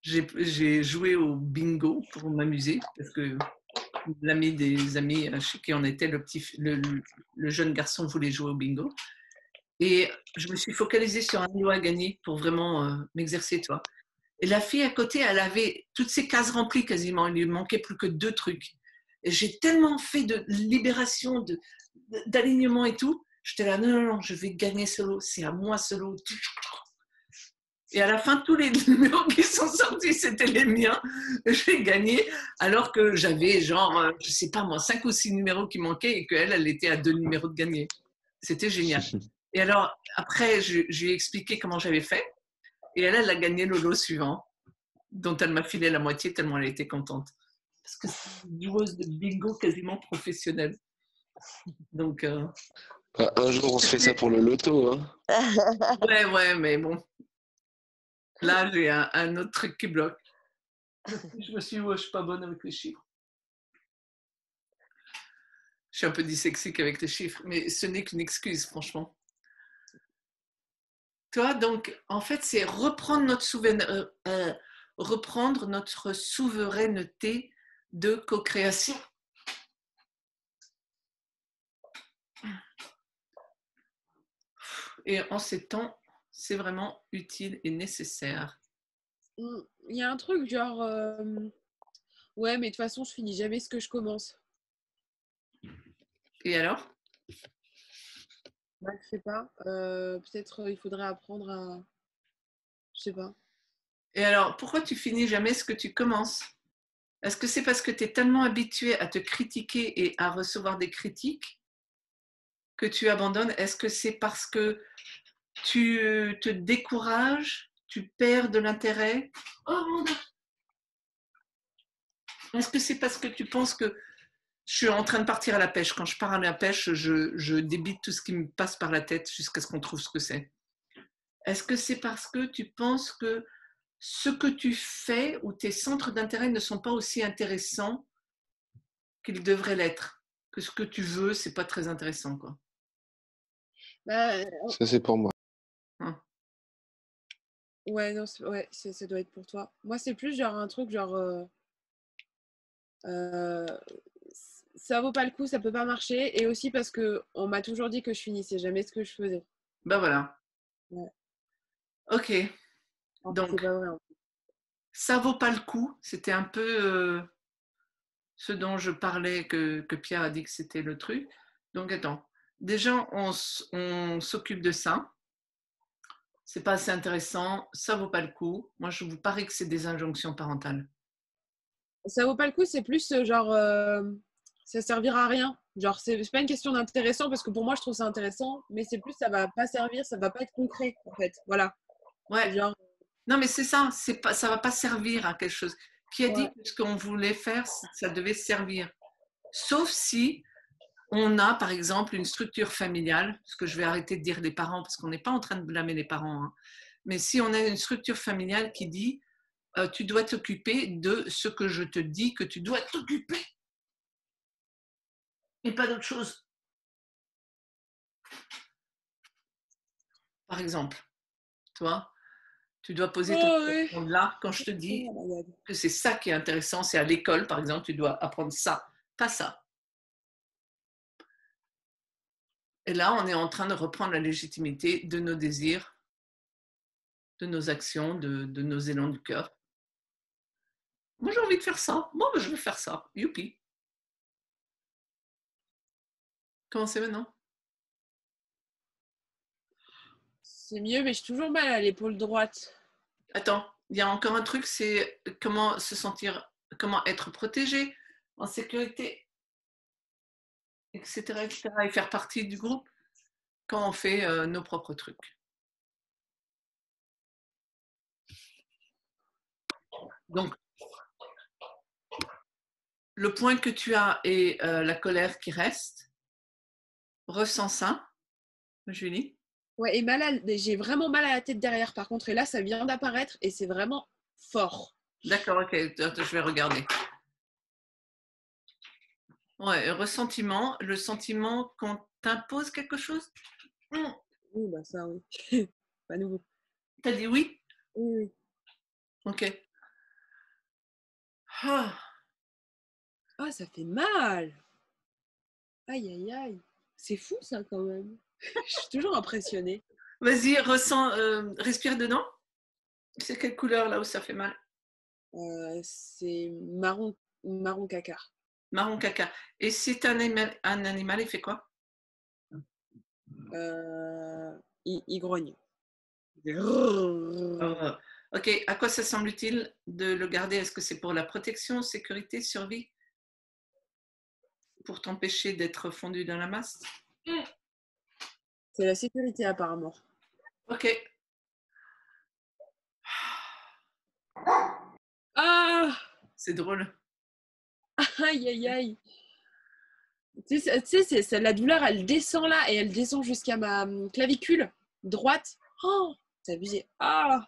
J'ai joué au bingo pour m'amuser parce que l'ami des amis chez qui on était, le jeune garçon voulait jouer au bingo. Et je me suis focalisée sur un lot à gagner pour vraiment m'exercer, toi. Et la fille à côté, elle avait toutes ses cases remplies quasiment. Il lui manquait plus que 2 trucs. Et j'ai tellement fait de libération, d'alignement et tout. J'étais là, non, non, non, je vais gagner ce lot. C'est à moi ce lot. Et à la fin, tous les numéros qui sont sortis, c'était les miens. J'ai gagné, alors que j'avais genre, je sais pas moi, 5 ou 6 numéros qui manquaient et qu'elle, elle était à 2 numéros de gagner. C'était génial. Et alors, après, je lui ai expliqué comment j'avais fait. Et elle a gagné le lot suivant, dont elle m'a filé la moitié tellement elle était contente. Parce que c'est une joueuse de bingo quasiment professionnelle. Donc, Un jour, on se fait ça pour le loto. Hein. ouais, mais bon. Là, j'ai un autre truc qui bloque. Je me suis dit, ouais, je suis pas bonne avec les chiffres. Je suis un peu dyslexique avec les chiffres, mais ce n'est qu'une excuse, franchement. Toi, donc, en fait, c'est reprendre notre souveraineté de co-création. Et en ces temps, c'est vraiment utile et nécessaire. Il y a un truc genre, ouais, mais de toute façon, je finis jamais ce que je commence. Et alors? Bah, je sais pas. Peut-être il faudrait apprendre à. Je sais pas. Et alors, pourquoi tu finis jamais ce que tu commences? Est-ce que c'est parce que tu es tellement habitué à te critiquer et à recevoir des critiques que tu abandonnes? Est-ce que c'est parce que tu te décourages, tu perds de l'intérêt? Oh mon Dieu! Est-ce que c'est parce que tu penses que je suis en train de partir à la pêche? Quand je pars à la pêche, je débite tout ce qui me passe par la tête jusqu'à ce qu'on trouve ce que c'est. Est-ce que c'est parce que tu penses que ce que tu fais ou tes centres d'intérêt ne sont pas aussi intéressants qu'ils devraient l'être? Que ce que tu veux, c'est pas très intéressant, quoi. Bah, Ça, c'est pour moi. ouais, non, ouais, ça doit être pour toi. Moi, c'est plus genre un truc genre. Ça vaut pas le coup, ça peut pas marcher. Et aussi parce que on m'a toujours dit que je finissais jamais ce que je faisais. Ben voilà. Ouais. Ok, Alors, donc c'est pas vrai. ça vaut pas le coup. C'était un peu ce dont je parlais que Pierre a dit que c'était le truc. Donc attends, déjà on s'occupe de ça. C'est pas assez intéressant, ça vaut pas le coup. Moi, je vous parie que c'est des injonctions parentales. Ça vaut pas le coup, c'est plus genre ça servira à rien. Genre, c'est pas une question d'intéressant parce que pour moi, je trouve ça intéressant, mais c'est plus ça va pas servir, ça va pas être concret en fait. Voilà. Ouais, C'est genre, non, mais c'est ça, ça va pas servir à quelque chose. Qui a dit ouais. que ce qu'on voulait faire, ça devait servir? Sauf si on a, par exemple, une structure familiale, parce que je vais arrêter de dire les parents, parce qu'on n'est pas en train de blâmer les parents, hein. Mais si on a une structure familiale qui dit tu dois t'occuper de ce que je te dis que tu dois t'occuper et pas d'autre chose. Par exemple, toi, tu dois poser ton Oh, ouais. téléphone là quand je te dis que c'est ça qui est intéressant, c'est à l'école, par exemple, tu dois apprendre ça, pas ça. Et là, on est en train de reprendre la légitimité de nos désirs, de nos actions, de nos élans du cœur. Moi, j'ai envie de faire ça. Moi, je vais faire ça. Youpi. Comment c'est maintenant? C'est mieux, mais j'ai toujours mal à l'épaule droite. Attends, il y a encore un truc, c'est comment se sentir, comment être protégé, en sécurité, etc., etc., et faire partie du groupe quand on fait nos propres trucs. Donc, le point que tu as et la colère qui reste, ressens ça, Julie. Ouais, et j'ai vraiment mal à la tête derrière par contre, et là ça vient d'apparaître et c'est vraiment fort. D'accord, ok, je vais regarder. Ouais, ressentiment, le sentiment qu'on t'impose quelque chose. Oui, bah ça, oui. Pas nouveau. T'as dit oui? Oui, oui. Ok. Ah, Ah, ça fait mal. Aïe, aïe, aïe. C'est fou ça quand même. Je suis toujours impressionnée. vas-y, ressens, respire dedans. C'est quelle couleur là où ça fait mal? C'est marron, marron caca. Marron caca. Et si t'as un animal, il fait quoi? Il grogne. Euh, ok, à quoi ça semble utile de le garder? Est-ce que c'est pour la protection, sécurité, survie? Pour t'empêcher d'être fondu dans la masse? C'est la sécurité apparemment. Ok. Ah, C'est drôle. aïe, aïe, aïe. Tu sais, la douleur, elle descend là et elle descend jusqu'à ma clavicule droite. Oh, c'est abusé. Ah,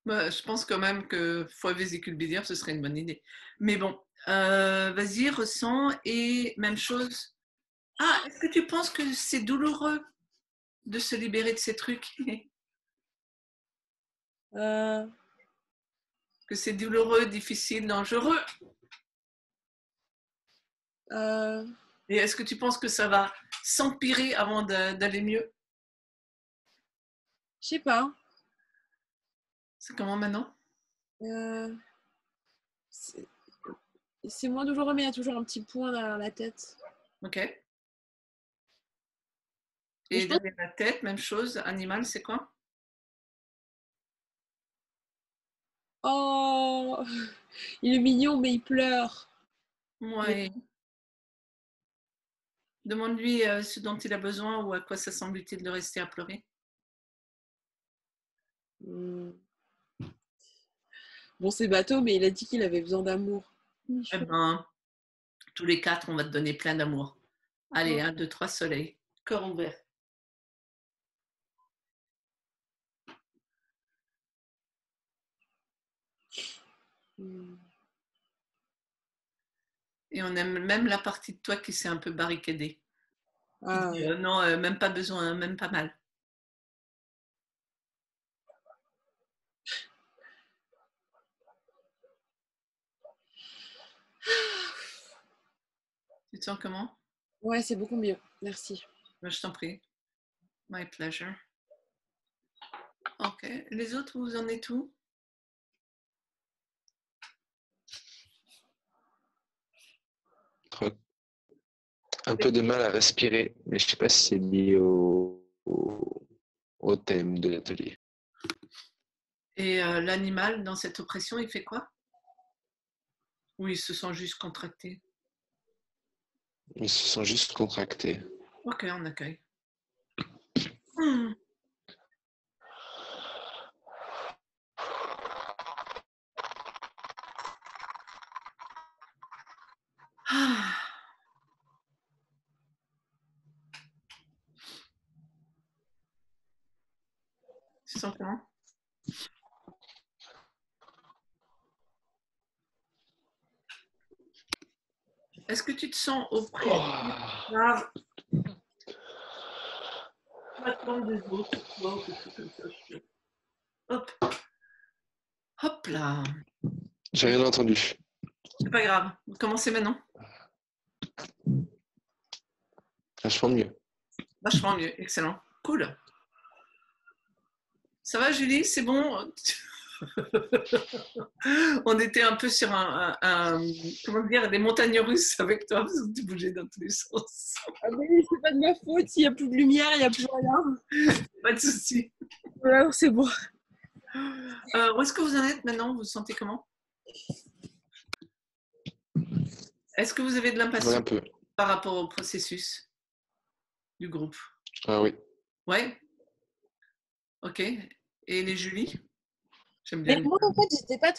Bah, je pense quand même que foie vésicule biliaire, ce serait une bonne idée. Mais bon, vas-y, ressens et même chose. Ah, est-ce que tu penses que c'est douloureux de se libérer de ces trucs? euh, Que c'est douloureux, difficile, dangereux? euh, Et est-ce que tu penses que ça va s'empirer avant d'aller mieux? je sais pas. C'est comment maintenant? Euh, c'est c'est moins douloureux, mais il y a toujours un petit point derrière la tête. Ok. Mais Et je pense. derrière la tête, même chose. Animal, c'est quoi? Oh, il est mignon, mais il pleure. Mais Ouais. Demande-lui ce dont il a besoin ou à quoi ça semble utile de rester à pleurer. hmm. Bon, c'est bateau, mais il a dit qu'il avait besoin d'amour. Eh Michou. ben, tous les quatre, on va te donner plein d'amour. Allez, Oh. 1, 2, 3, soleil. Corps ouvert. Hmm. Et on aime même la partie de toi qui s'est un peu barricadée. Qui Ah dit ouais. non, même pas besoin, même pas mal. Tu te sens comment? Ouais, c'est beaucoup mieux. Merci. Je t'en prie. My pleasure. Ok. Les autres, vous en êtes où? Un peu de mal à respirer, mais je ne sais pas si c'est lié au thème de l'atelier. Et l'animal, dans cette oppression, il fait quoi? Ou il se sent juste contracté? Ils se sont juste contractés. Ok, on accueille. Ah. Tu sens comment? Est-ce que tu te sens opprimé par l'attente des autres, tu vois, ou quelque chose comme ça? Hop, hop là. J'ai rien entendu. C'est pas grave. Vous commencez maintenant. Vachement mieux. Vachement mieux. Excellent. Cool. Ça va, Julie? C'est bon? On était un peu sur comment dire, des montagnes russes avec toi, parce que tu bougeais dans tous les sens. Ah mais c'est pas de ma faute, il n'y a plus de lumière, il n'y a plus rien. Pas de souci. Voilà, c'est bon. Où est-ce que vous en êtes maintenant? Vous vous sentez comment? Est-ce que vous avez de l'impatience Un peu. par rapport au processus du groupe? Ah oui. Ouais. Ok. Et les Julie? J'aime Mais bien. moi, en fait, j'étais pas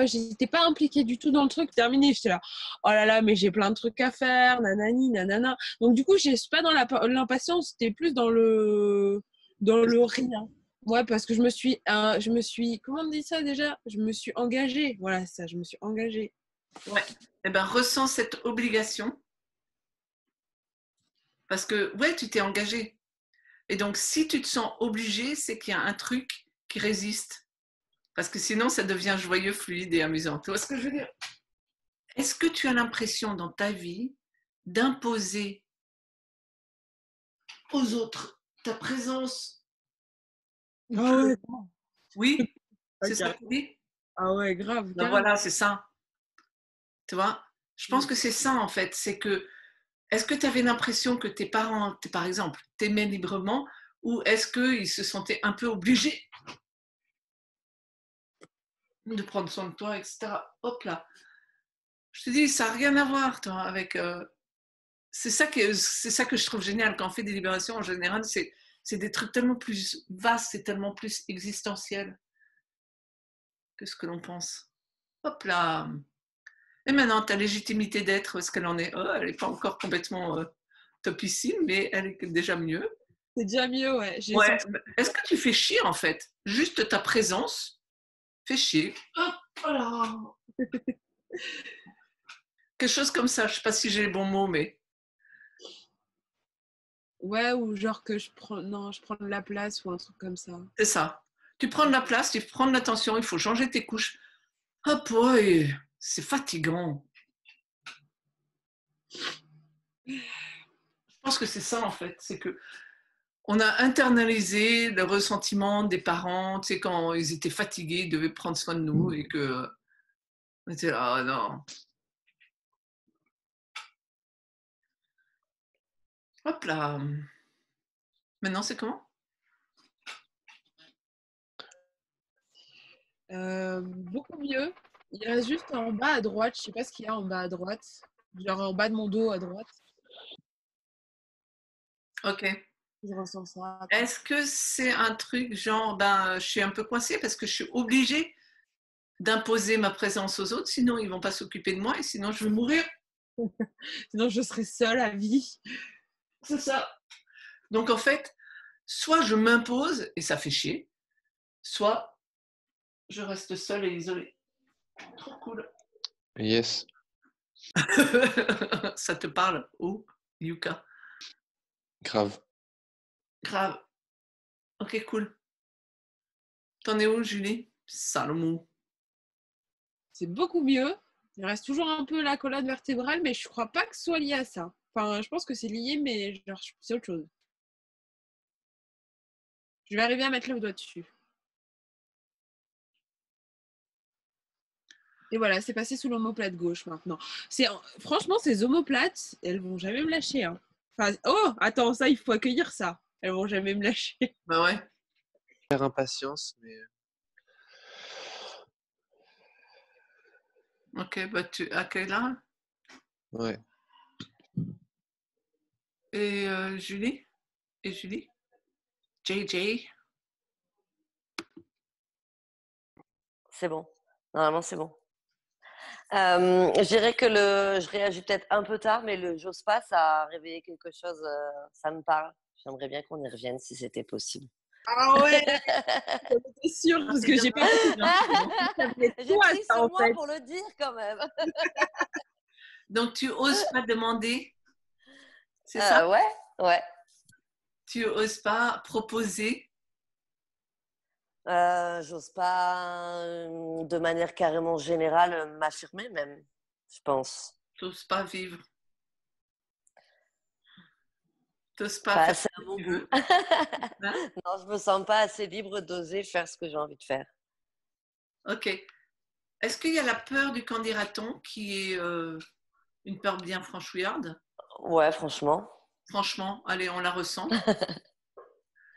j'étais pas impliquée du tout dans le truc terminé. J'étais là, oh là là, mais j'ai plein de trucs à faire, nanani, nanana. Donc, du coup, je suis pas dans l'impatience, c'était plus dans le rien. Ouais, parce que je me suis, comment on dit ça déjà? Je me suis engagée. Voilà, ça, je me suis engagée. Ouais. Eh ben, ressens cette obligation. Parce que, ouais, tu t'es engagé. Et donc, si tu te sens obligé, c'est qu'il y a un truc qui résiste. Parce que sinon, ça devient joyeux, fluide et amusant. Tu vois ce que je veux dire? Est-ce que tu as l'impression dans ta vie d'imposer aux autres ta présence? Ah ouais, Oui, c'est ça ok. que tu dis? Ah ouais, grave, Ben carrément. voilà, c'est ça. Tu vois? Je pense que c'est ça, en fait. C'est que, est-ce que tu avais l'impression que tes parents, par exemple, t'aimaient librement, ou est-ce qu'ils se sentaient un peu obligés de prendre soin de toi, etc. Hop là. Je te dis, ça n'a rien à voir, toi, avec... c'est ça que je trouve génial. Quand on fait des libérations, en général, c'est des trucs tellement plus vastes, c'est tellement plus existentiel que ce que l'on pense. Hop là. Et maintenant, ta légitimité d'être, où est-ce qu'elle en est? Oh, elle n'est pas encore complètement topissime, mais elle est déjà mieux. C'est déjà mieux, ouais. J'ai Ouais. senti. Est-ce que tu fais chier, en fait? Juste ta présence fait chier. Hop là. Quelque chose comme ça. Je ne sais pas si j'ai les bons mots, mais... Ouais, ou genre que non, je prends de la place ou un truc comme ça. C'est ça. Tu prends de la place, tu prends de l'attention, il faut changer tes couches. Hop, ouais, c'est fatigant. Je pense que c'est ça en fait, c'est que on a internalisé le ressentiment des parents, tu sais, quand ils étaient fatigués, ils devaient prendre soin de nous et que on était là, ah non. Hop là. Maintenant, c'est comment? Beaucoup mieux. Il reste juste en bas à droite. Je sais pas ce qu'il y a en bas à droite. Genre en bas de mon dos à droite. Ok. Je ressens ça. Est-ce que c'est un truc genre, ben, je suis un peu coincée parce que je suis obligée d'imposer ma présence aux autres, sinon ils vont pas s'occuper de moi et sinon je vais mourir. Sinon, je serais seule à vie. C'est ça. Donc en fait, soit je m'impose et ça fait chier, soit je reste seule et isolée. Trop cool. Yes. Ça te parle, oh, Yuka? Grave. Grave. Ok, cool. T'en es où, Julie? Salomon. C'est beaucoup mieux. Il reste toujours un peu la colonne vertébrale, mais je crois pas que ce soit lié à ça. Enfin, je pense que c'est lié, mais genre, c'est autre chose. Je vais arriver à mettre le doigt dessus. Et voilà, c'est passé sous l'omoplate gauche maintenant. Franchement, ces omoplates, elles vont jamais me lâcher. Hein. Enfin, oh, attends, ça, il faut accueillir ça. Elles vont jamais me lâcher. Bah ouais. Faire impatience, mais Ok, bah tu accueilles là. ouais. Et Julie? Et Julie? JJ? C'est bon. Normalement, c'est bon. Je dirais que je réagis peut-être un peu tard, mais le j'ose pas, ça a réveillé quelque chose, ça me parle. J'aimerais bien qu'on y revienne si c'était possible. Ah ouais, c'est sûr, parce que j'ai pas beaucoup J'ai pris sur moi pour le dire quand même. Donc tu oses pas demander? C'est ça? Ouais. Tu oses pas proposer? J'ose pas, de manière carrément générale, m'affirmer même, je pense. Tu oses pas vivre? Tu oses pas Pas faire assez ce à que mon tu goût. veux? Hein? Non, je me sens pas assez libre d'oser faire ce que j'ai envie de faire. Ok. Est-ce qu'il y a la peur du qu'en dira-t-on qui est une peur bien franchouillarde? Ouais, franchement. Franchement, allez, on la ressent.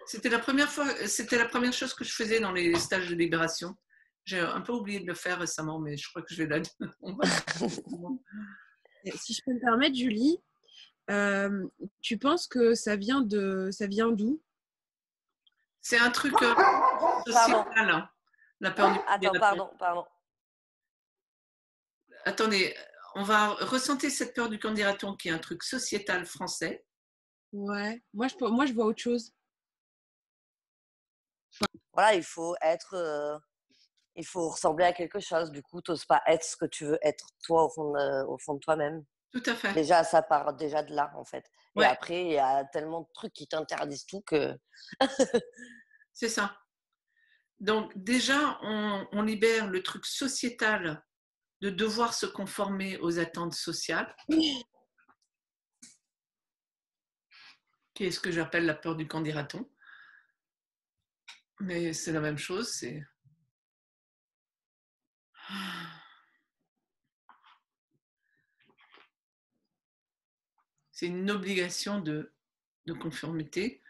C'était la première chose que je faisais dans les stages de libération. J'ai un peu oublié de le faire récemment, mais je crois que je vais on va Si je peux me permettre, Julie, tu penses que ça vient d'où? C'est un truc social, hein, la peur du Attends, candidat. pardon. Attendez, on va ressentir cette peur du candidaton qui est un truc sociétal français. Ouais, moi je vois autre chose. Voilà, il faut ressembler à quelque chose. Du coup, t'oses pas être ce que tu veux être toi au fond de toi-même. Tout à fait. Déjà, ça part déjà de là, en fait. Et Ouais, après, il y a tellement de trucs qui t'interdisent tout que… c'est ça. Donc déjà, on libère le truc sociétal de devoir se conformer aux attentes sociales, qui est ce que j'appelle la peur du candidaton. Mais c'est la même chose, c'est une obligation de conformité.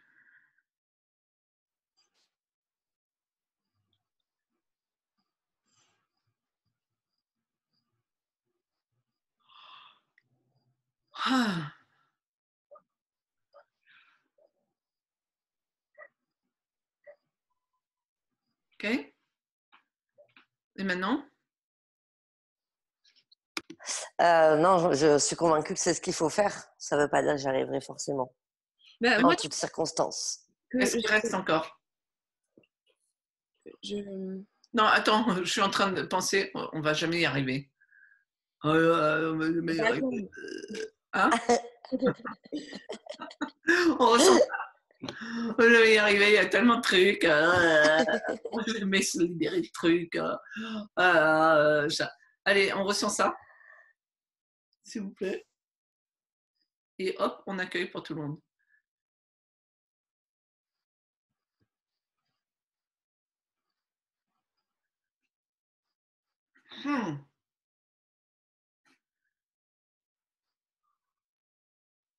Ah. Ok. Et maintenant? Non, je suis convaincue que c'est ce qu'il faut faire. Ça veut pas dire que j'y arriverai forcément. Bah, En moi, toutes circonstances. Qu'est-ce qui reste encore? je- Non, attends, je suis en train de penser, on va jamais y arriver. On va jamais y arriver. Hein? On ressent pas. On va jamais y arriver, il y a tellement de trucs. On va jamais se libérer de trucs. Ça. Allez, on ressent ça, s'il vous plaît. Et hop, on accueille pour tout le monde.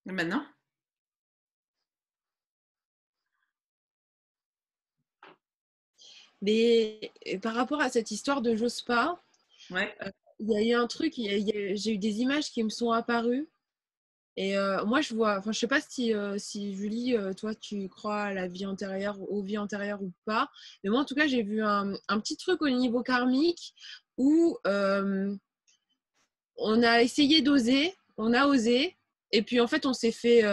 Et maintenant? Mais par rapport à cette histoire de j'ose pas, Ouais. il y a eu un truc, j'ai eu des images qui me sont apparues. Et moi, je vois, enfin, je sais pas si Julie, toi, tu crois à la vie antérieure, aux vies antérieures ou pas. Mais moi, en tout cas, j'ai vu un petit truc au niveau karmique où on a essayé d'oser, on a osé, et puis en fait, on s'est fait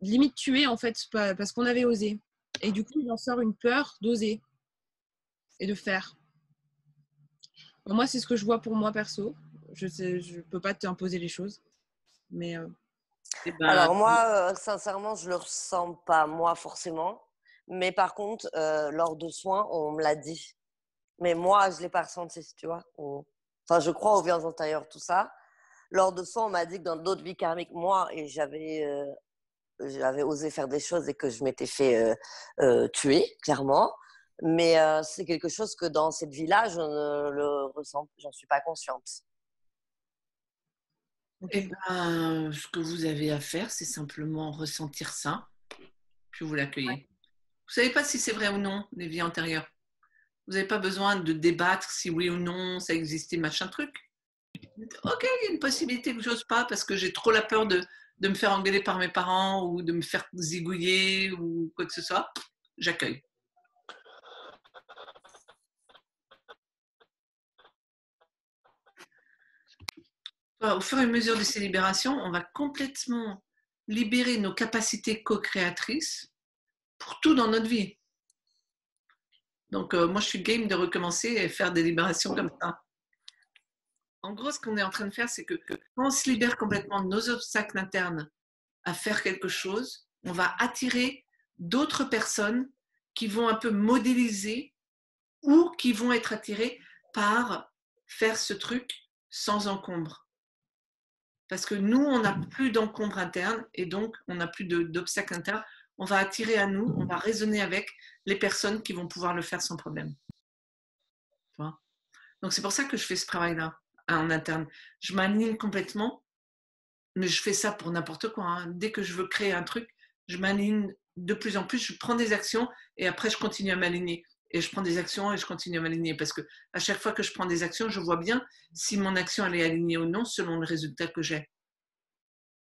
limite tuer en fait parce qu'on avait osé. Et du coup, il en sort une peur d'oser et de faire. Moi, c'est ce que je vois pour moi perso. Je peux pas t'imposer les choses, mais Ben, Alors moi, sincèrement, je le ressens pas moi forcément. Mais par contre, lors de soins, on me l'a dit. Mais moi, je l'ai pas ressenti, tu vois. Enfin, je crois aux vies antérieures, tout ça. Lors de soins, on m'a dit que dans d'autres vies karmiques, moi, et j'avais j'avais osé faire des choses et que je m'étais fait tuer, clairement. Mais c'est quelque chose que dans cette vie-là, je ne le ressens, j'en suis pas consciente. Eh ben, ce que vous avez à faire, c'est simplement ressentir ça, puis vous l'accueillez. Vous savez pas si c'est vrai ou non, les vies antérieures. Vous n'avez pas besoin de débattre si oui ou non ça existait, machin truc. Ok, il y a une possibilité que j'ose pas parce que j'ai trop la peur de me faire engueuler par mes parents ou de me faire zigouiller ou quoi que ce soit. J'accueille. Au fur et à mesure de ces libérations, on va complètement libérer nos capacités co-créatrices pour tout dans notre vie. Donc, moi, je suis game de recommencer et faire des libérations comme ça. En gros, ce qu'on est en train de faire, c'est que quand on se libère complètement de nos obstacles internes à faire quelque chose, on va attirer d'autres personnes qui vont un peu modéliser ou qui vont être attirées par faire ce truc sans encombre. Parce que nous, on n'a plus d'encombre interne et donc on n'a plus d'obstacles internes. On va attirer à nous, on va raisonner avec les personnes qui vont pouvoir le faire sans problème. Donc c'est pour ça que je fais ce travail-là en interne. Je m'aligne complètement, mais je fais ça pour n'importe quoi. Hein. Dès que je veux créer un truc, je m'aligne de plus en plus, je prends des actions et après je continue à m'aligner. Et je prends des actions et je continue à m'aligner parce que à chaque fois que je prends des actions, je vois bien si mon action elle est alignée ou non selon le résultat que j'ai.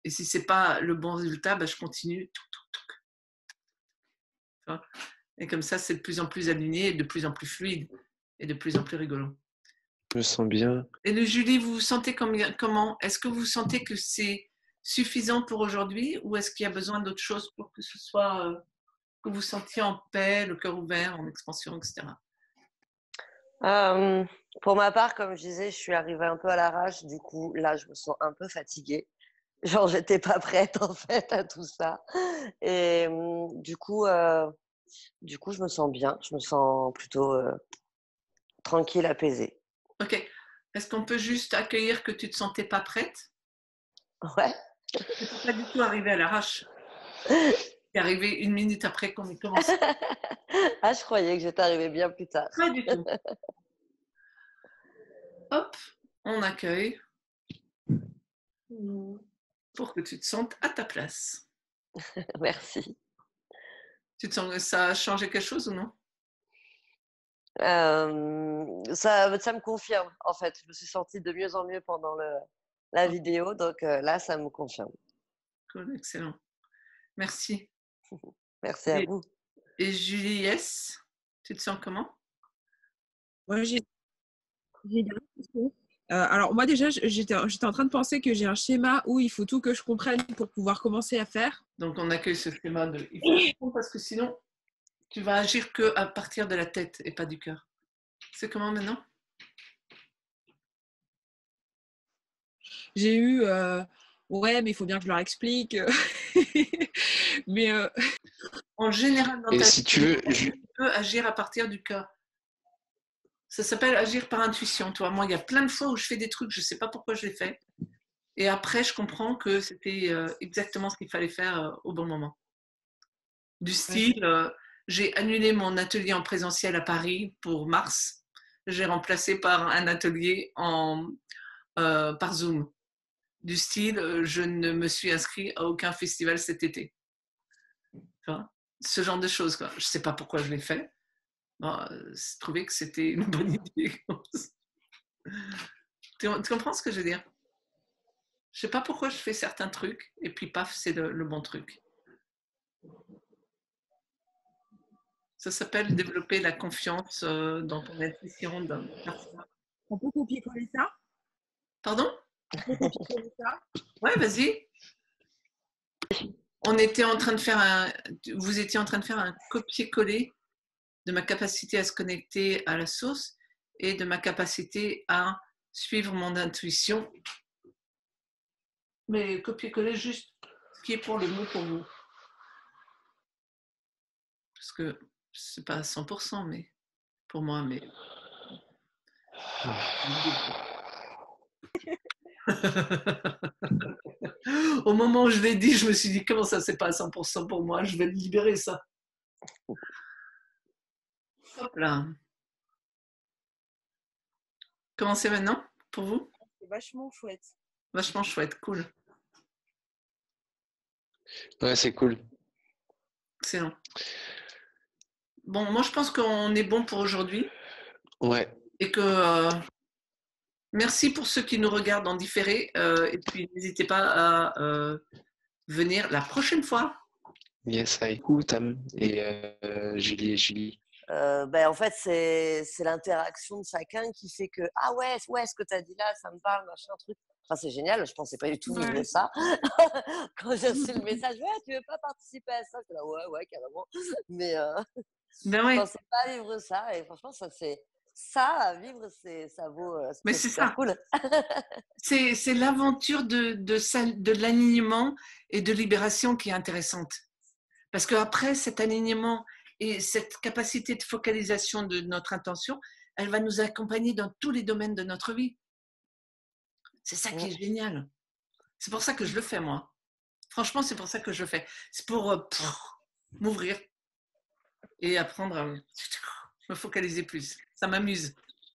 Et si c'est pas le bon résultat, bah, je continue. Et comme ça, c'est de plus en plus aligné, et de plus en plus fluide et de plus en plus rigolo. Je me sens bien. Et le Julie, vous vous sentez comment? Est-ce que vous sentez que c'est suffisant pour aujourd'hui ou est-ce qu'il y a besoin d'autre chose pour que ce soit que vous sentiez en paix, le cœur ouvert, en expansion, etc. Pour ma part, comme je disais, je suis arrivée un peu à l'arrache. Du coup, là, je me sens un peu fatiguée. Genre, j'étais pas prête en fait à tout ça. Et du coup, je me sens bien. Je me sens plutôt tranquille, apaisée. Ok. Est-ce qu'on peut juste accueillir que tu ne te sentais pas prête? Ouais. C'est pas du tout arrivé à l'arrache. C'est arrivé une minute après qu'on ait commencé. Ah, je croyais que j'étais arrivée bien plus tard. Pas du tout. Hop, on accueille pour que tu te sentes à ta place. Merci. Tu te sens que ça a changé quelque chose ou non? Ça me confirme, en fait. Je me suis sentie de mieux en mieux pendant la vidéo, donc là, ça me confirme. Cool, excellent. Merci. Merci à vous. Et Julie, yes, tu te sens comment? Moi, j'ai bien compris. Alors moi déjà, j'étais en train de penser que j'ai un schéma où il faut tout que je comprenne pour pouvoir commencer à faire. Donc on accueille ce schéma de il faut comprendre parce que sinon tu vas agir que à partir de la tête et pas du cœur. C'est comment maintenant? J'ai eu ouais, mais il faut bien que je leur explique. Mais En général dans Et ta si tu veux, tu peux agir à partir du cœur. Ça s'appelle agir par intuition. Toi, moi, il y a plein de fois où je fais des trucs, je ne sais pas pourquoi je les fais. Et après, je comprends que c'était exactement ce qu'il fallait faire au bon moment. Du style, j'ai annulé mon atelier en présentiel à Paris pour mars. J'ai remplacé par un atelier par Zoom. Du style, je ne me suis inscrit à aucun festival cet été. Enfin, ce genre de choses. Quoi. Je ne sais pas pourquoi je l'ai fait. Bon, je trouvais que c'était une bonne idée. Tu comprends ce que je veux dire? Je ne sais pas pourquoi je fais certains trucs et puis paf, c'est le bon truc. Ça s'appelle développer la confiance dans ton intuition. on peut copier-coller ça? Pardon? On peut copier-coller ça? Ouais, vas-y. Vous étiez en train de faire un copier-coller de ma capacité à se connecter à la source et de ma capacité à suivre mon intuition. Mais copier-coller juste ce qui est pour le mieux pour vous. Parce que c'est pas à 100%, mais pour moi, mais. Au moment où je l'ai dit, je me suis dit, comment ça, c'est pas à 100% pour moi, je vais le libérer, ça. Hop là. Comment c'est maintenant pour vous? C'est vachement chouette. Vachement chouette, cool. Ouais, c'est cool. Excellent. Bon, moi, je pense qu'on est bon pour aujourd'hui Ouais. et que merci pour ceux qui nous regardent en différé et puis n'hésitez pas à venir la prochaine fois. Yes, coucou Tam et Julie. En fait, c'est l'interaction de chacun qui fait que ah ouais, ce que tu as dit là, ça me parle, machin, truc. Enfin, c'est génial, je pensais pas du tout vivre ça. Quand j'ai reçu le message, ouais, tu veux pas participer à ça? Je suis là, ouais, carrément. Mais Ben je ouais. pensais pas vivre ça et franchement, ça à vivre, ça vaut. Mais c'est super ça. Cool. C'est l'aventure de l'alignement et de libération qui est intéressante. Parce qu'après, cet alignement et cette capacité de focalisation de notre intention, elle va nous accompagner dans tous les domaines de notre vie. C'est ça qui est génial. C'est pour ça que je le fais, moi. Franchement, c'est pour ça que je le fais. C'est pour m'ouvrir et apprendre à me focaliser plus. Ça m'amuse.